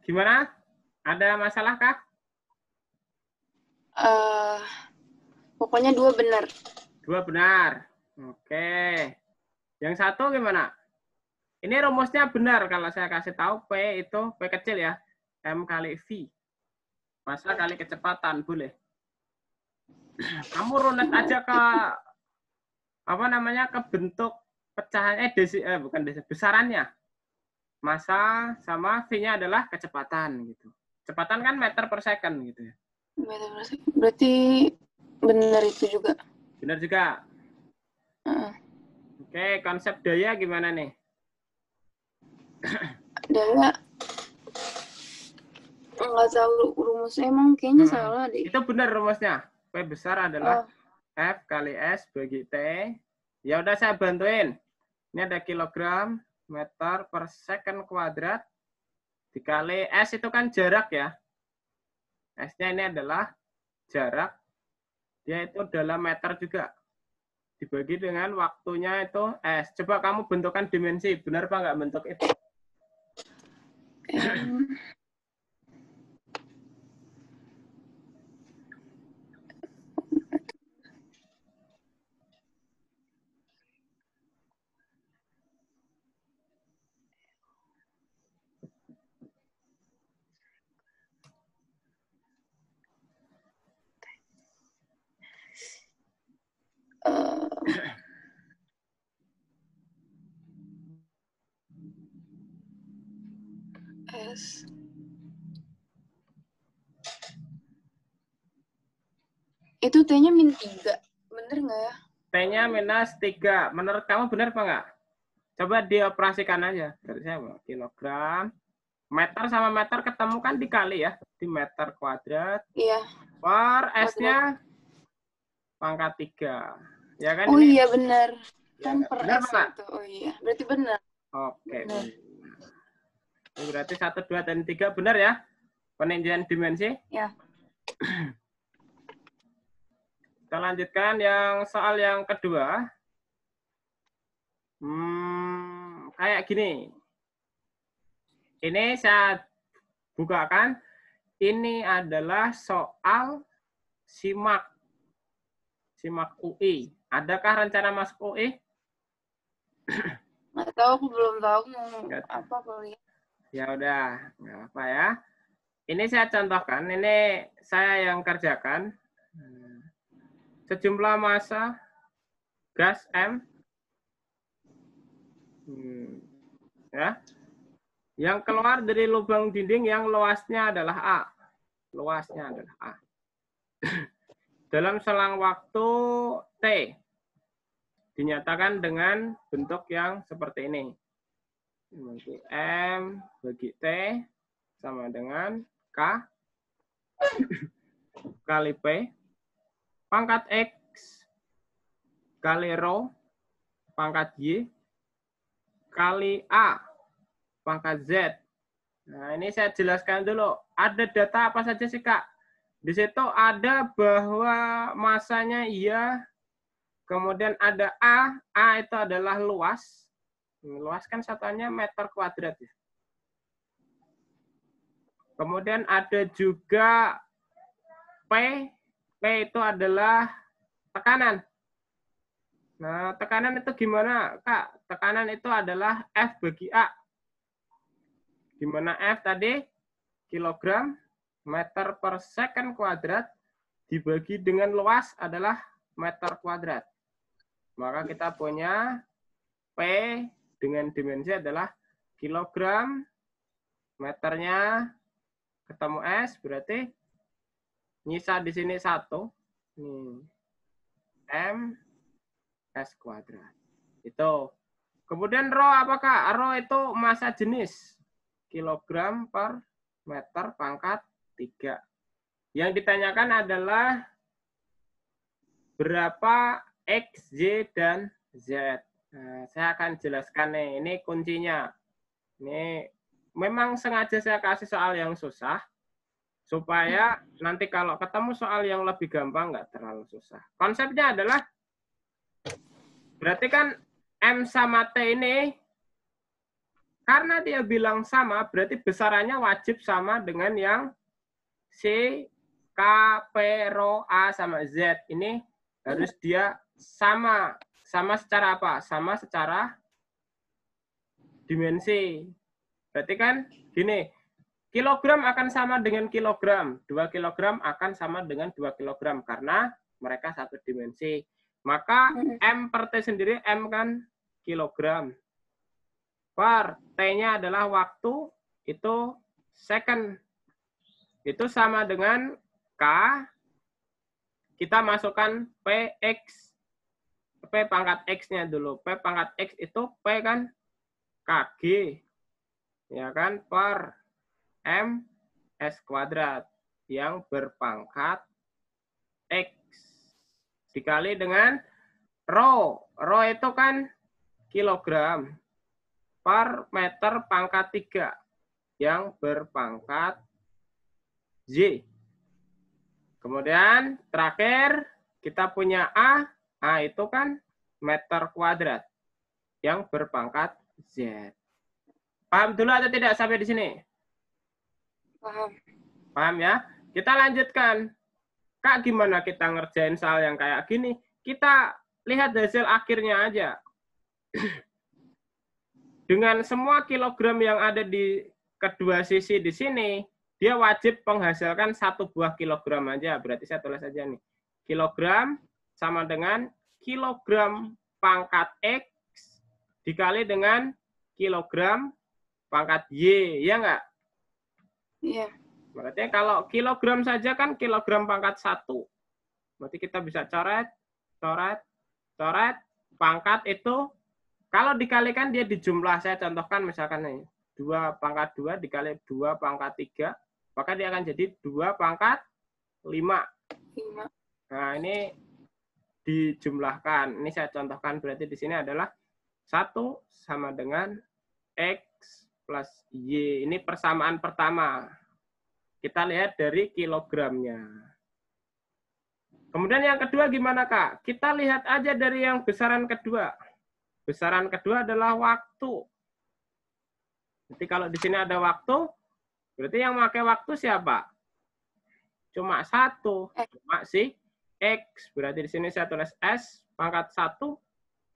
Gimana? Ada masalah kah? Pokoknya 2 benar. 2 benar. Oke. Yang satu gimana? Ini rumusnya benar kalau saya kasih tahu P itu P kecil ya. M kali V. Massa kali kecepatan, boleh. Kamu runut aja ke apa namanya ke bentuk pecahan bukan besarannya. Massa sama V-nya adalah kecepatan gitu. Kecepatan kan meter per second gitu ya. Berarti benar itu juga. Benar juga. Oke, konsep daya gimana nih? Daya nggak tahu rumusnya, emang kayaknya salah deh. Itu benar rumusnya. P besar adalah F kali S bagi T. Ya udah saya bantuin. Ini ada kilogram meter per second kuadrat dikali S itu kan jarak ya. S-nya ini adalah jarak. Dia itu dalam meter juga. Dibagi dengan waktunya itu S. Coba kamu bentukkan dimensi. Benar apa nggak bentuk itu? S. Itu T-nya -3. Bener nggak ya? T-nya -3. Menurut kamu benar apa nggak? Coba dioperasikan aja. Dari saya kilogram. Meter sama meter ketemu kan dikali ya. Di meter kuadrat. Iya. Per S-nya pangkat 3. Ya kan, oh ini? Iya benar. Ya, Kan per benar S apa? itu. Oh iya. Berarti benar. Oke. Benar. Ini berarti 1, 2, dan 3 benar ya? Peninjauan dimensi? Ya. Kita lanjutkan yang soal yang kedua. Kayak gini. Ini saya bukakan. Ini adalah soal SIMAK. SIMAK UI. Adakah rencana masuk UI? Nggak tahu, aku belum tahu mau apa kuliah. Ya udah, nggak apa ya. Ini saya contohkan. Ini saya yang kerjakan. Sejumlah massa gas M. Ya. Yang keluar dari lubang dinding yang luasnya adalah A. Luasnya adalah A. Dalam selang waktu T. Dinyatakan dengan bentuk yang seperti ini. M bagi T sama dengan K kali P pangkat X kali rho pangkat Y kali A pangkat Z. Nah, ini saya jelaskan dulu. Ada data apa saja sih, Kak? Di situ ada bahwa masanya iya, kemudian ada A itu adalah luas. Luas kan satuannya meter kuadrat ya. Kemudian ada juga P itu adalah tekanan. Nah, tekanan itu gimana, Kak? Tekanan itu adalah F bagi A. Gimana F tadi? Kilogram meter per second kuadrat dibagi dengan luas adalah meter kuadrat. Maka kita punya P dengan dimensi adalah kilogram, meternya ketemu S, berarti nyisa di sini 1. M S kuadrat. Itu. Kemudian rho apakah? Rho itu massa jenis. Kilogram per meter pangkat 3. Yang ditanyakan adalah berapa X, Y, dan Z. Nah, saya akan jelaskan nih, ini kuncinya. Ini memang sengaja saya kasih soal yang susah, supaya nanti kalau ketemu soal yang lebih gampang, nggak terlalu susah. Konsepnya adalah, berarti kan M sama T ini, karena dia bilang sama, berarti besarannya wajib sama dengan yang C, K, P, Rho, A, sama Z. Ini harus dia sama. Sama secara apa? Sama secara dimensi. Berarti kan gini, kilogram akan sama dengan kilogram. 2 kilogram akan sama dengan 2 kilogram karena mereka satu dimensi. Maka M per T sendiri, M kan kilogram. Per T-nya adalah waktu, itu second. Itu sama dengan K, kita masukkan PX. P pangkat X-nya dulu. P pangkat X itu P kan KG. Ya kan, per M S kuadrat yang berpangkat X. Dikali dengan rho. Rho itu kan kilogram per meter pangkat 3 yang berpangkat Y. Kemudian terakhir kita punya A. A itu kan meter kuadrat yang berpangkat Z. Paham dulu atau tidak sampai di sini? Paham. Paham ya? Kita lanjutkan. Kak, gimana kita ngerjain soal yang kayak gini? Kita lihat hasil akhirnya aja. Dengan semua kilogram yang ada di kedua sisi di sini, dia wajib menghasilkan 1 buah kilogram aja. Berarti saya tulis aja nih. Kilogram sama dengan kilogram pangkat X dikali dengan kilogram pangkat Y. Ya nggak? Iya. Berarti kalau kilogram saja kan kilogram pangkat 1. Berarti kita bisa coret, coret, coret. Pangkat itu, kalau dikalikan dia dijumlah. Saya contohkan misalkan nih. 2 pangkat 2 dikali 2 pangkat 3. Maka dia akan jadi 2 pangkat 5. Nah, ini dijumlahkan. Ini saya contohkan, berarti di sini adalah 1 sama dengan X plus Y. Ini persamaan pertama. Kita lihat dari kilogramnya. Kemudian yang kedua gimana, Kak? Kita lihat aja dari yang besaran kedua. Besaran kedua adalah waktu. Jadi kalau di sini ada waktu, berarti yang pakai waktu siapa? Cuma 1. Cuma si X. Berarti di sini saya tulis S pangkat 1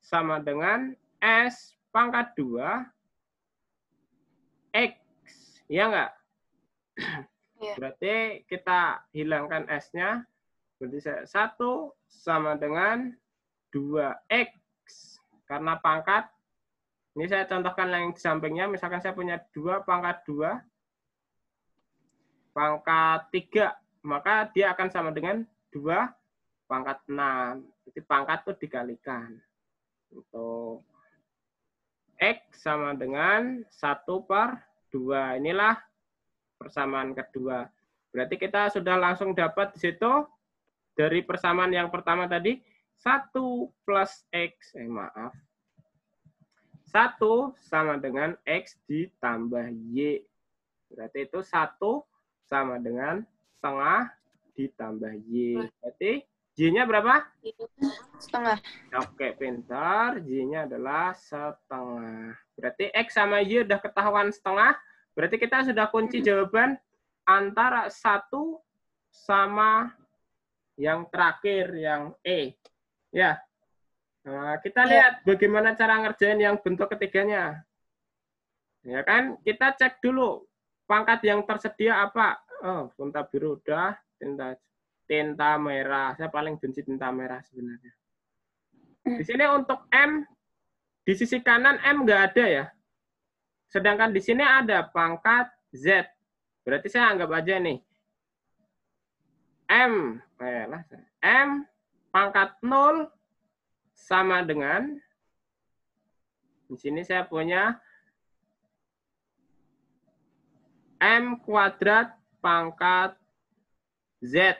sama dengan S pangkat 2 X. Ya enggak? Berarti kita hilangkan S-nya. Berarti 1 sama dengan 2X. Karena pangkat, ini saya contohkan yang di sampingnya. Misalkan saya punya 2 pangkat 2 pangkat 3. Maka dia akan sama dengan 2 pangkat 6. Jadi pangkat itu dikalikan. Untuk X sama dengan 1 per 2. Inilah persamaan kedua. Berarti kita sudah langsung dapat di situ dari persamaan yang pertama tadi 1 plus X. 1 1 sama dengan X ditambah Y. Berarti itu 1 sama dengan setengah ditambah Y. Berarti Y-nya berapa? Setengah. Oke, pintar. Y-nya adalah setengah. Berarti X sama Y udah ketahuan setengah. Berarti kita sudah kunci jawaban antara 1 sama yang terakhir, yang E. Ya. Nah, kita lihat bagaimana cara ngerjain yang bentuk ketiganya. Ya kan? Kita cek dulu pangkat yang tersedia apa. Oh, tinta biru udah, tinta merah. Saya paling benci tinta merah sebenarnya. Di sini untuk M, di sisi kanan M nggak ada ya. Sedangkan di sini ada pangkat Z. Berarti saya anggap aja nih. M pangkat 0 sama dengan, di sini saya punya M kuadrat pangkat Z.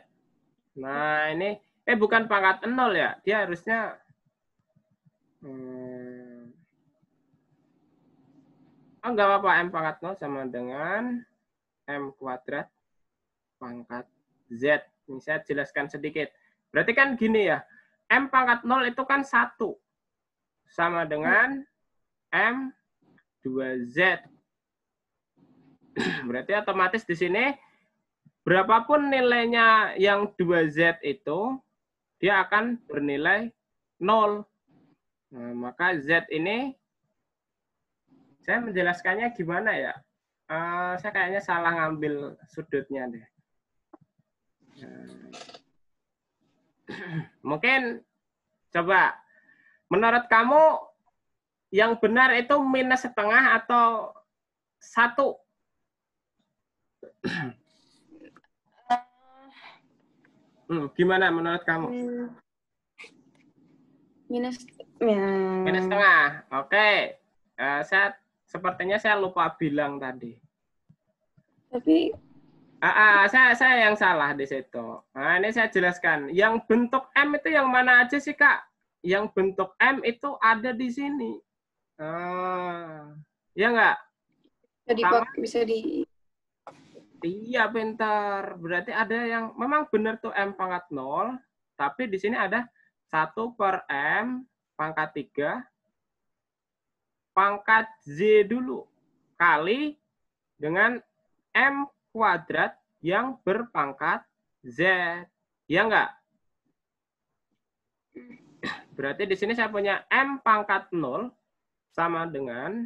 Nah, ini, bukan pangkat 0 ya. Dia harusnya, enggak apa-apa, M pangkat 0 sama dengan M kuadrat pangkat Z. Ini saya jelaskan sedikit. Berarti kan gini ya, M pangkat 0 itu kan 1. Sama dengan M 2Z. Berarti otomatis di sini berapapun nilainya yang 2Z itu, dia akan bernilai 0. Nah, maka Z ini, saya menjelaskannya gimana ya? Saya kayaknya salah ngambil sudutnya deh. Mungkin, coba, menurut kamu yang benar itu minus setengah atau 1? Gimana menurut kamu? Minus setengah. Oke. Sepertinya saya lupa bilang tadi. Tapi saya yang salah di situ. Nah, ini saya jelaskan. Yang bentuk M itu yang mana aja sih, Kak? Yang bentuk M itu ada di sini. Ya nggak? Bisa di. Iya, pintar. Berarti ada yang memang benar tuh M pangkat 0, tapi di sini ada 1 per M pangkat 3 pangkat Z dulu kali dengan M kuadrat yang berpangkat Z. Ya enggak? Berarti di sini saya punya M pangkat 0 sama dengan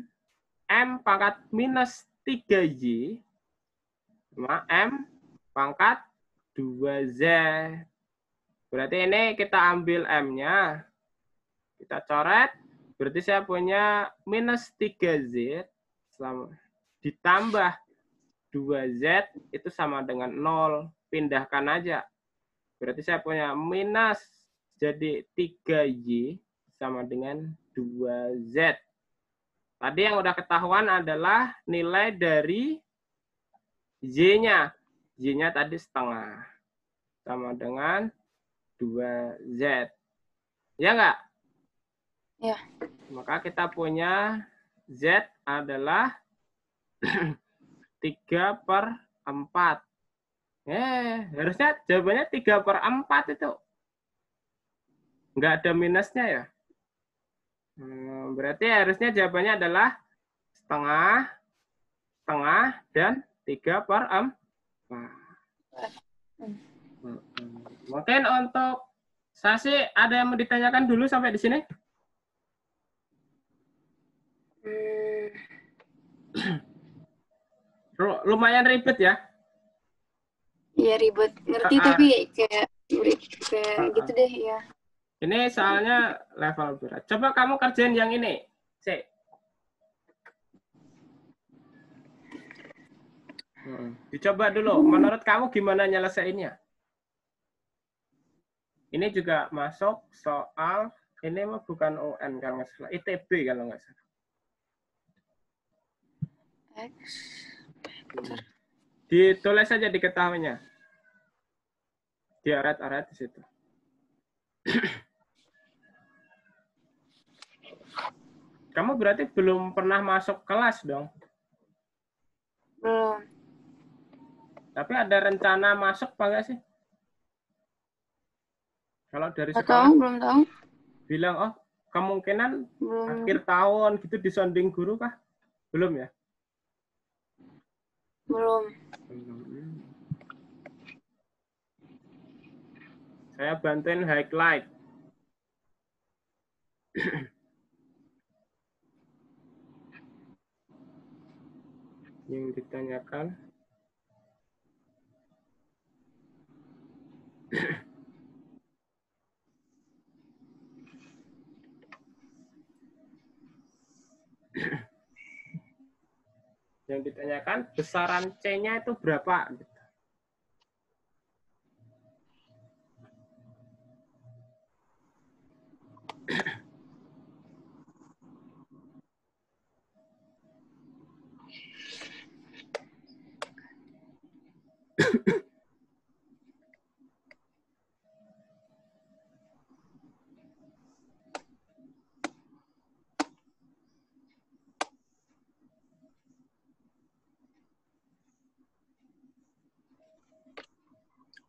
M pangkat minus 3Y sama M pangkat 2Z. Berarti ini kita ambil M-nya. Kita coret. Berarti saya punya minus 3Z ditambah 2Z itu sama dengan 0. Pindahkan aja. Berarti saya punya minus jadi 3Y sama dengan 2Z. Tadi yang udah ketahuan adalah nilai dari Y-nya. Y-nya tadi setengah. Sama dengan 2Z. Ya nggak? Ya. Maka kita punya Z adalah 3/4. Harusnya jawabannya 3/4 itu. Nggak ada minusnya ya. Berarti harusnya jawabannya adalah setengah, dan 3/4. Mungkin untuk Sasi ada yang mau ditanyakan dulu sampai di sini? Lumayan ribet ya? Iya ribet, ngerti tapi kayak gitu deh ya. Ini soalnya level berat. Coba kamu kerjain yang ini. Dicoba dulu. Menurut kamu gimana nyelesainnya? Ini juga masuk soal, ini mah bukan UN kalau nggak salah, ITB kalau nggak salah. Ditulis saja diketahuinya. Diaret-aret di situ. Kamu berarti belum pernah masuk kelas dong? Belum. Tapi ada rencana masuk apa nggak sih? Kalau dari Nggak sekolah tahu, belum tahu. bilang, oh kemungkinan Belum. akhir tahun gitu disonding guru kah? Belum ya? Belum. Saya bantuin highlight. Yang ditanyakan. Yang ditanyakan besaran C-nya itu berapa?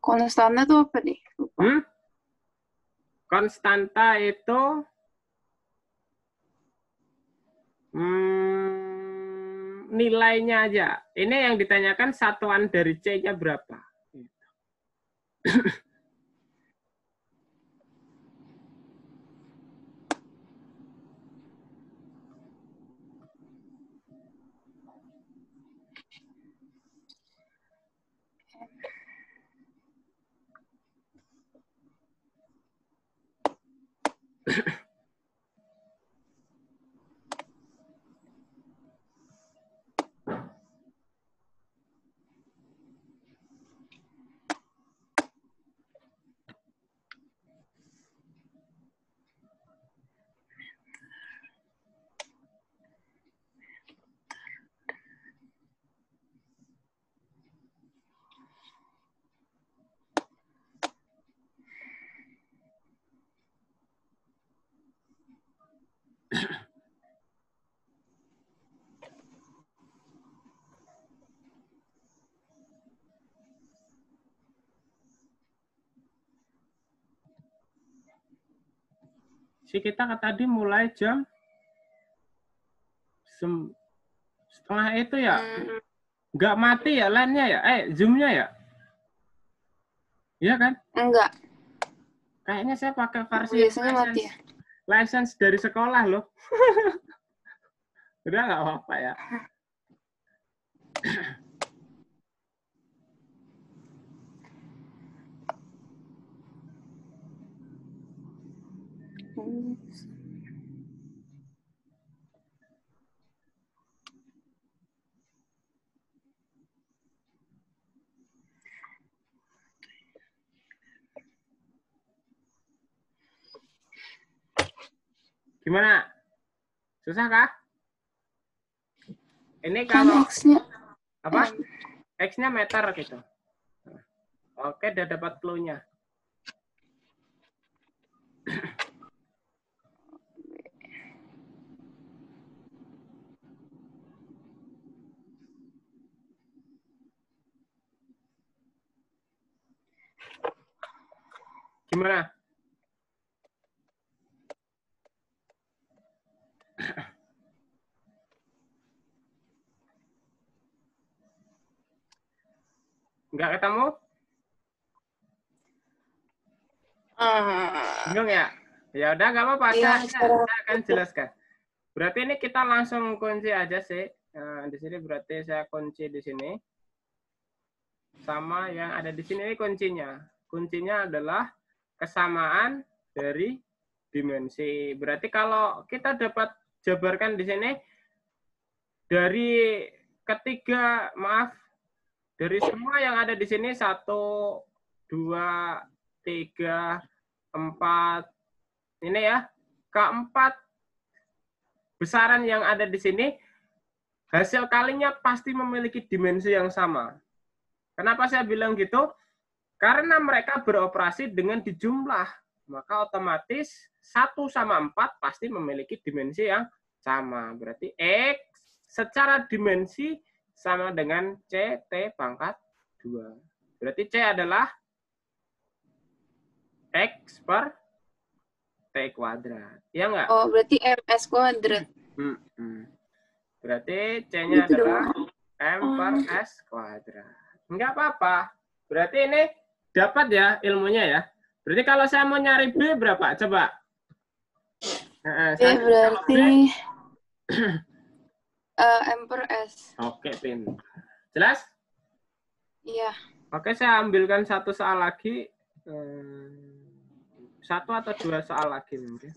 Konstannya tuh apa deh? Lupa. Konstanta itu nilainya aja. Ini yang ditanyakan satuan dari C-nya berapa. Si kita tadi mulai jam setengah itu ya. Nggak mati ya line-nya ya? Zoom-nya ya? Iya kan? Enggak. Kayaknya saya pakai versi Biasanya mati ya. license dari sekolah loh. Udah nggak apa-apa ya. Gimana? Susah kah? Ini kalau X-nya apa? X-nya meter gitu. Oke, udah dapat clue-nya. Gimana? Nggak ketemu? Bingung ya? Ya udah nggak apa-apa, saya akan jelaskan. Berarti ini kita langsung kunci aja sih. Nah, di sini berarti saya kunci di sini. Sama yang ada di sini ini kuncinya. Kuncinya adalah kesamaan dari dimensi. Berarti kalau kita dapat jabarkan di sini dari ketiga, dari semua yang ada di sini 1, 2, 3, 4. Ini ya, keempat besaran yang ada di sini hasil kalinya pasti memiliki dimensi yang sama. Kenapa saya bilang gitu? Karena mereka beroperasi dengan dijumlah. Maka otomatis 1 sama 4 pasti memiliki dimensi yang sama. Berarti X secara dimensi sama dengan CT pangkat 2. Berarti C adalah X per T kuadrat. Ya enggak? Oh, berarti MS kuadrat. Berarti C-nya Gitu adalah dong. M per S kuadrat. Enggak apa-apa. Berarti ini dapat ya ilmunya ya. Berarti kalau saya mau nyari B berapa? Coba. B berarti M per S. Oke, pintar. Jelas? Iya. Oke, saya ambilkan satu soal lagi. Satu atau dua soal lagi mungkin.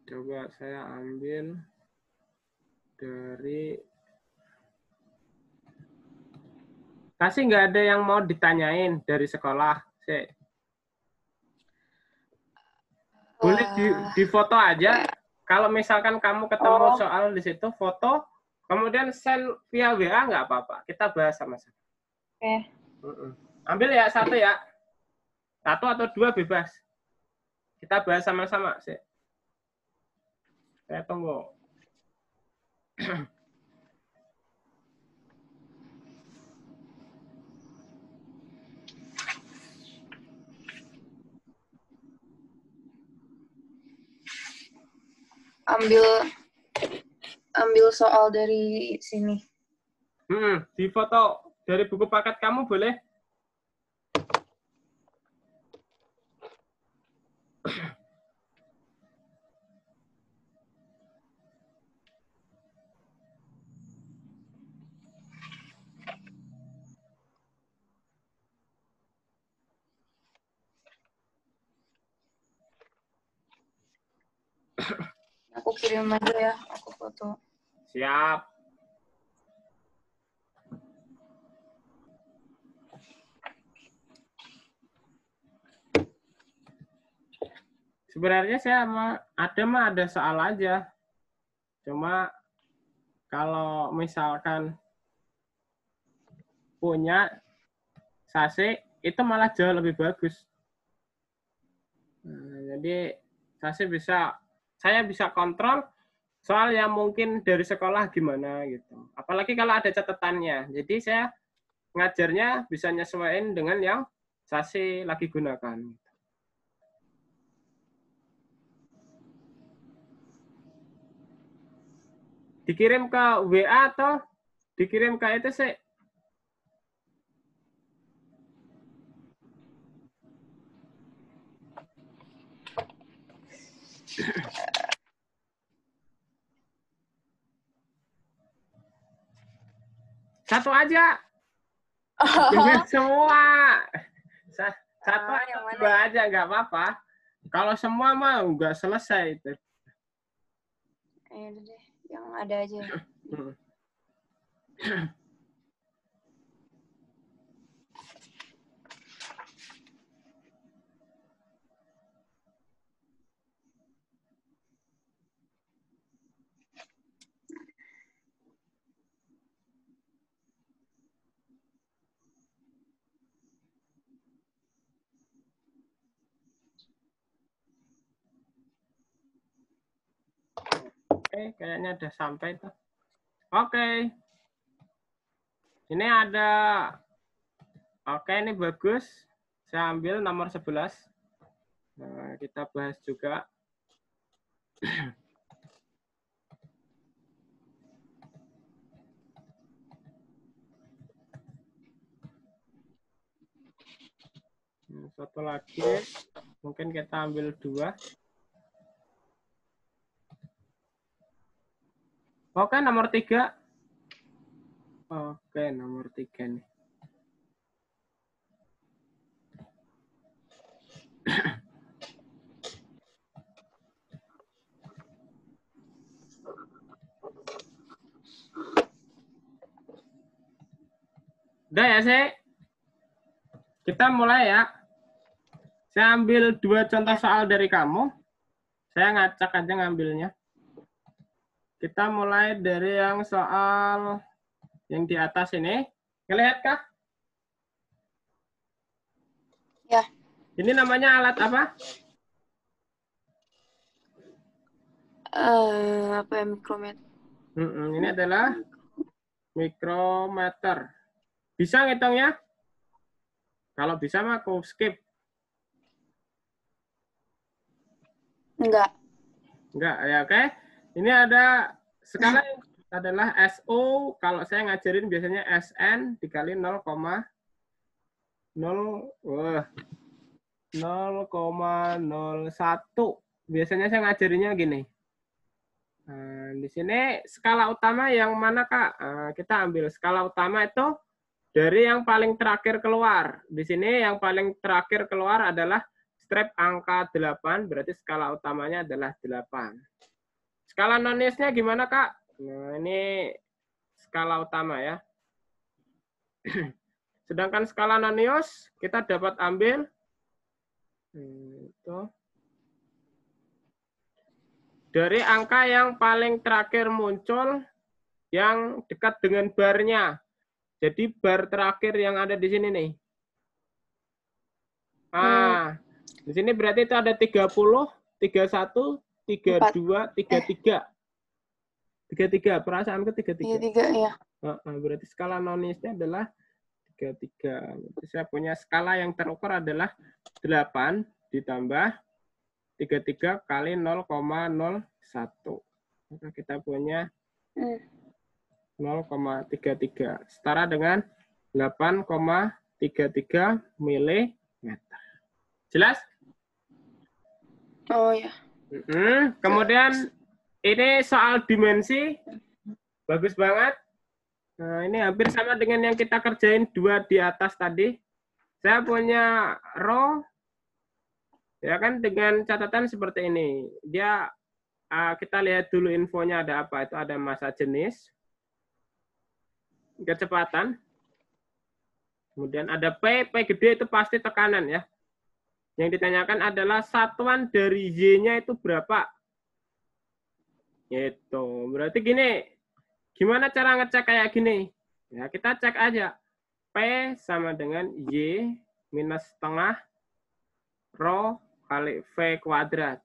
Coba saya ambil dari kasih nggak ada yang mau ditanyain dari sekolah sih. Boleh di foto aja. Kalau misalkan kamu ketemu soal di situ, foto, kemudian send via WA nggak apa-apa. Kita bahas sama-sama. Oke. Ambil ya satu ya. Satu atau dua bebas. Kita bahas sama-sama sih. Saya tunggu. Ambil soal dari sini. Di foto dari buku paket kamu boleh. Aku kirim aja ya, aku foto. Siap. Sebenarnya saya ada soal aja. Cuma kalau misalkan punya SASE itu malah jauh lebih bagus. Jadi saya bisa kontrol soal yang mungkin dari sekolah gimana gitu. Apalagi kalau ada catatannya. Jadi saya ngajarnya bisa nyesuaiin dengan yang SASE lagi gunakan. Dikirim ke WA atau dikirim ke ETC? Satu aja. Jangan semua. Satu atau dua aja nggak apa-apa. Kalau semua mah nggak selesai itu. Ayo deh, yang ada aja. Oke, kayaknya udah sampai tuh. Oke. Ini ada. Oke, ini bagus. Saya ambil nomor 11. Nah, kita bahas juga. Satu lagi. Mungkin kita ambil dua. Oke, nomor 3. Oke, nomor 3 nih. Udah ya, kita mulai ya. Saya ambil dua contoh soal dari kamu. Saya ngacak aja ngambilnya. Kita mulai dari yang soal yang di atas ini. Ngelihat kah? Ya. Ini namanya alat apa? Apa ya, mikrometer? Ini adalah mikrometer. Bisa ngitungnya? Kalau bisa mah aku skip. Enggak. Enggak, ya oke. Ini ada skala adalah SO. Kalau saya ngajarin biasanya SN dikali 0,0 0,01. Biasanya saya ngajarinnya gini. Nah, di sini skala utama yang mana, Kak? Kita ambil skala utama itu dari yang paling terakhir keluar. Di sini yang paling terakhir keluar adalah strip angka 8, berarti skala utamanya adalah 8. Skala non-Nice-nya gimana, Kak? Nah, ini skala utama ya. Sedangkan skala non-Nice kita dapat ambil itu dari angka yang paling terakhir muncul yang dekat dengan barnya. Jadi bar terakhir yang ada di sini nih. Di sini berarti itu ada 30, 31, 32, 33. 33, perasaan ke 33. 33 ya. Berarti skala non-Nice-nya adalah 33. Berarti saya punya skala yang terukur adalah 8 ditambah 33 kali 0,01. Maka kita punya 0,33. Setara dengan 8,33 milimeter. Jelas? Oh ya. Kemudian ini soal dimensi. Bagus banget. Nah, ini hampir sama dengan yang kita kerjain 2 di atas tadi. Saya punya row, ya kan, dengan catatan seperti ini. Dia kita lihat dulu infonya ada apa. Itu ada massa jenis, kecepatan, kemudian ada P gede itu pasti tekanan ya. Yang ditanyakan adalah satuan dari Y-nya itu berapa. Itu berarti gini. Gimana cara ngecek kayak gini? Ya, kita cek aja. P sama dengan Y minus setengah rho kali V kuadrat.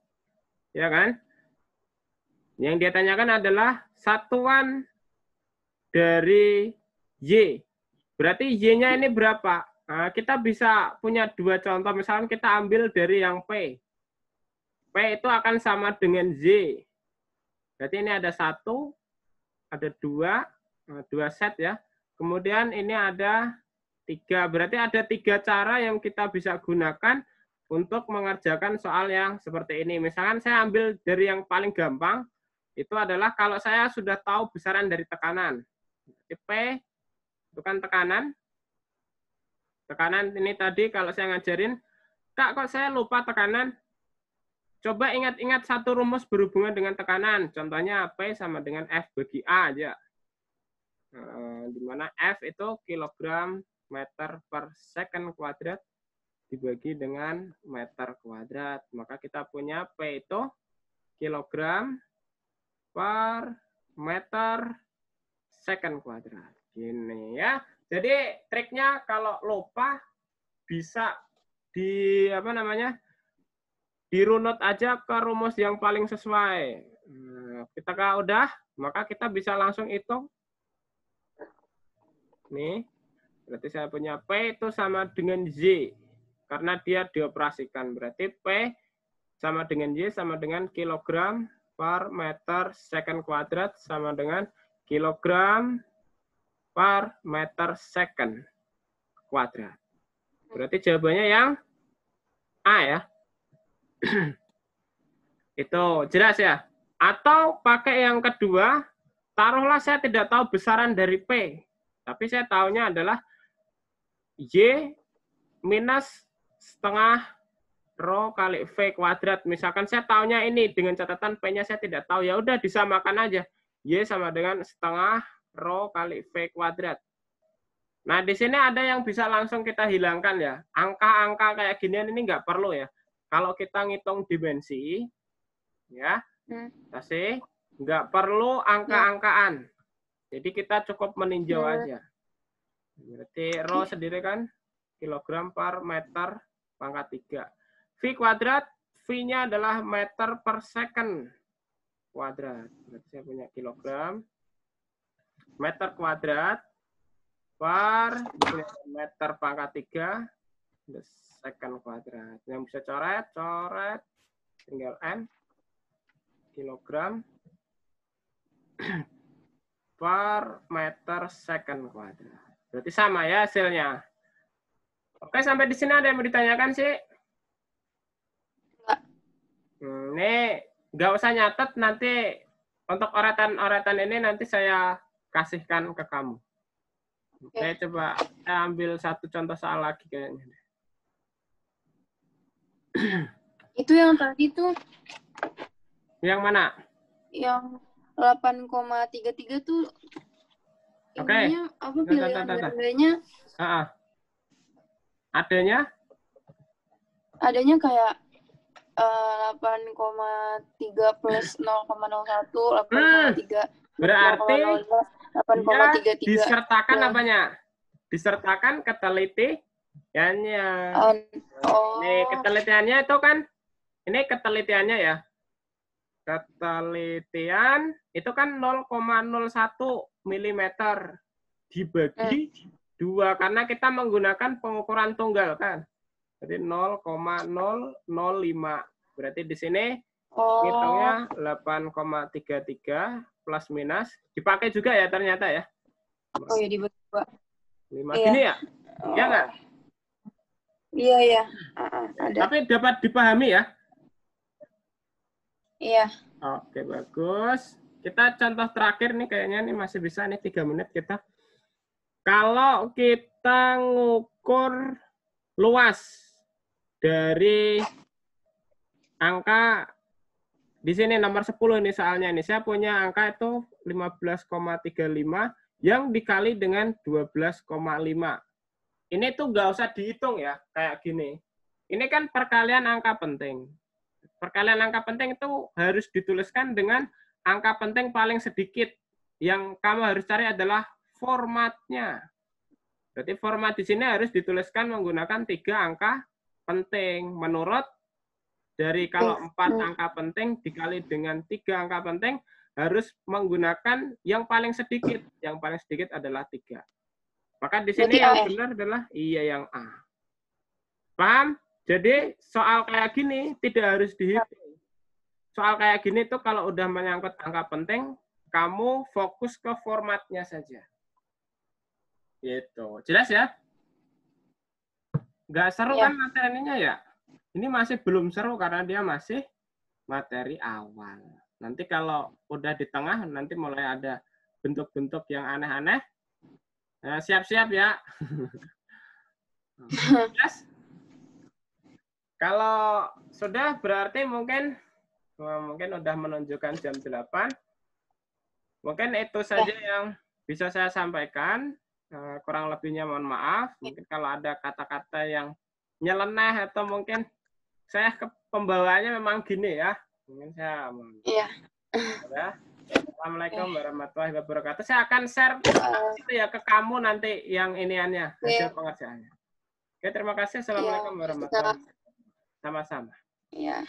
Ya kan? Yang dia tanyakan adalah satuan dari Y. Berarti Y-nya ini berapa? Nah, kita bisa punya 2 contoh. Misalkan kita ambil dari yang P. P itu akan sama dengan Z. Berarti ini ada 1, ada 2 set ya. Kemudian ini ada 3. Berarti ada 3 cara yang kita bisa gunakan untuk mengerjakan soal yang seperti ini. Misalkan saya ambil dari yang paling gampang, itu adalah kalau saya sudah tahu besaran dari tekanan. P itu kan tekanan. Tekanan ini tadi kalau saya ngajarin, Kak kok saya lupa tekanan? Coba ingat-ingat satu rumus berhubungan dengan tekanan. Contohnya P sama dengan F bagi A aja. Di mana F itu kilogram meter per second kuadrat dibagi dengan meter kuadrat. Maka kita punya P itu kilogram per meter second kuadrat. Gini ya. Jadi triknya kalau lupa bisa dirunut aja ke rumus yang paling sesuai. Kita kalau udah, maka kita bisa langsung hitung. Nih, berarti saya punya P itu sama dengan Z. Karena dia dioperasikan. Berarti P sama dengan Y sama dengan kilogram per meter second kuadrat sama dengan kilogram per meter second kuadrat. Berarti jawabannya yang A ya. Itu jelas ya. Atau pakai yang kedua, taruhlah saya tidak tahu besaran dari P. Tapi saya tahunya adalah Y minus setengah rho kali V kuadrat. Misalkan saya tahunya ini dengan catatan P-nya saya tidak tahu. Ya udah disamakan aja. Y sama dengan setengah rho kali V kuadrat. Nah, di sini ada yang bisa langsung kita hilangkan ya. Angka-angka kayak ginian ini nggak perlu ya. Kalau kita ngitung dimensi, Ya, kasih. Nggak perlu angka-angkaan. Jadi kita cukup meninjau aja. Berarti rho sendiri kan kilogram per meter pangkat 3. V kuadrat, V-nya adalah meter per second kuadrat. Berarti saya punya kilogram meter kuadrat per meter pangkat 3 second kuadrat. Yang bisa coret, tinggal M, kilogram per meter second kuadrat. Berarti sama ya hasilnya. Oke, sampai di sini ada yang mau ditanyakan sih? Ini nggak usah nyatet, nanti untuk oretan ini nanti saya kasihkan ke kamu. Oke, coba saya ambil satu contoh soal lagi kayaknya. Itu yang tadi tuh. Yang mana? Yang 8,33 tuh. Oke. Ininya apa pilihan gandanya? Adanya? Adanya kayak 8,3 plus 0,01, 8,3. Berarti 8,33. Disertakan apanya? Disertakan ketelitiannya. Ini ketelitiannya itu kan, ini ketelitiannya ya. Ketelitian itu kan 0,01 mm dibagi 2 karena kita menggunakan pengukuran tunggal kan. Jadi 0,005. Berarti di sini hitungnya 8,33 plus minus. Dipakai juga ya ternyata ya. Oh ya, dibagi 2. 5 gini ya? Iya nggak? Iya, ya. Ada. Tapi dapat dipahami ya? Iya. Oke, bagus. Kita contoh terakhir nih kayaknya nih masih bisa nih 3 menit kita. Kalau kita ngukur luas dari angka di sini nomor 10 ini soalnya nih. Saya punya angka itu 15,35 yang dikali dengan 12,5. Ini tuh nggak usah dihitung ya, kayak gini. Ini kan perkalian angka penting. Perkalian angka penting itu harus dituliskan dengan angka penting paling sedikit. Yang kamu harus cari adalah formatnya. Berarti format di sini harus dituliskan menggunakan 3 angka penting. Menurut dari kalau 4 angka penting dikali dengan 3 angka penting harus menggunakan yang paling sedikit. Yang paling sedikit adalah 3. Maka di sini yang benar adalah yang A. Paham? Jadi soal kayak gini tidak harus dihitung. Soal kayak gini tuh kalau udah menyangkut angka penting, kamu fokus ke formatnya saja. Gitu. Jelas ya? Nggak seru kan materinya ya? Ini masih belum seru karena dia masih materi awal. Nanti kalau udah di tengah, nanti mulai ada bentuk-bentuk yang aneh-aneh. Nah, siap-siap ya. Jelas? Kalau sudah berarti mungkin udah menunjukkan jam 8. Mungkin itu saja yang bisa saya sampaikan. Kurang lebihnya mohon maaf. Mungkin kalau ada kata-kata yang nyeleneh atau mungkin saya pembawaannya memang gini ya. Mungkin saya ya. Assalamualaikum warahmatullahi wabarakatuh. Saya akan share itu ya ke kamu nanti yang iniannya, hasil pengerjaannya. Oke, terima kasih. Assalamualaikum warahmatullahi wabarakatuh. Sama-sama. Iya.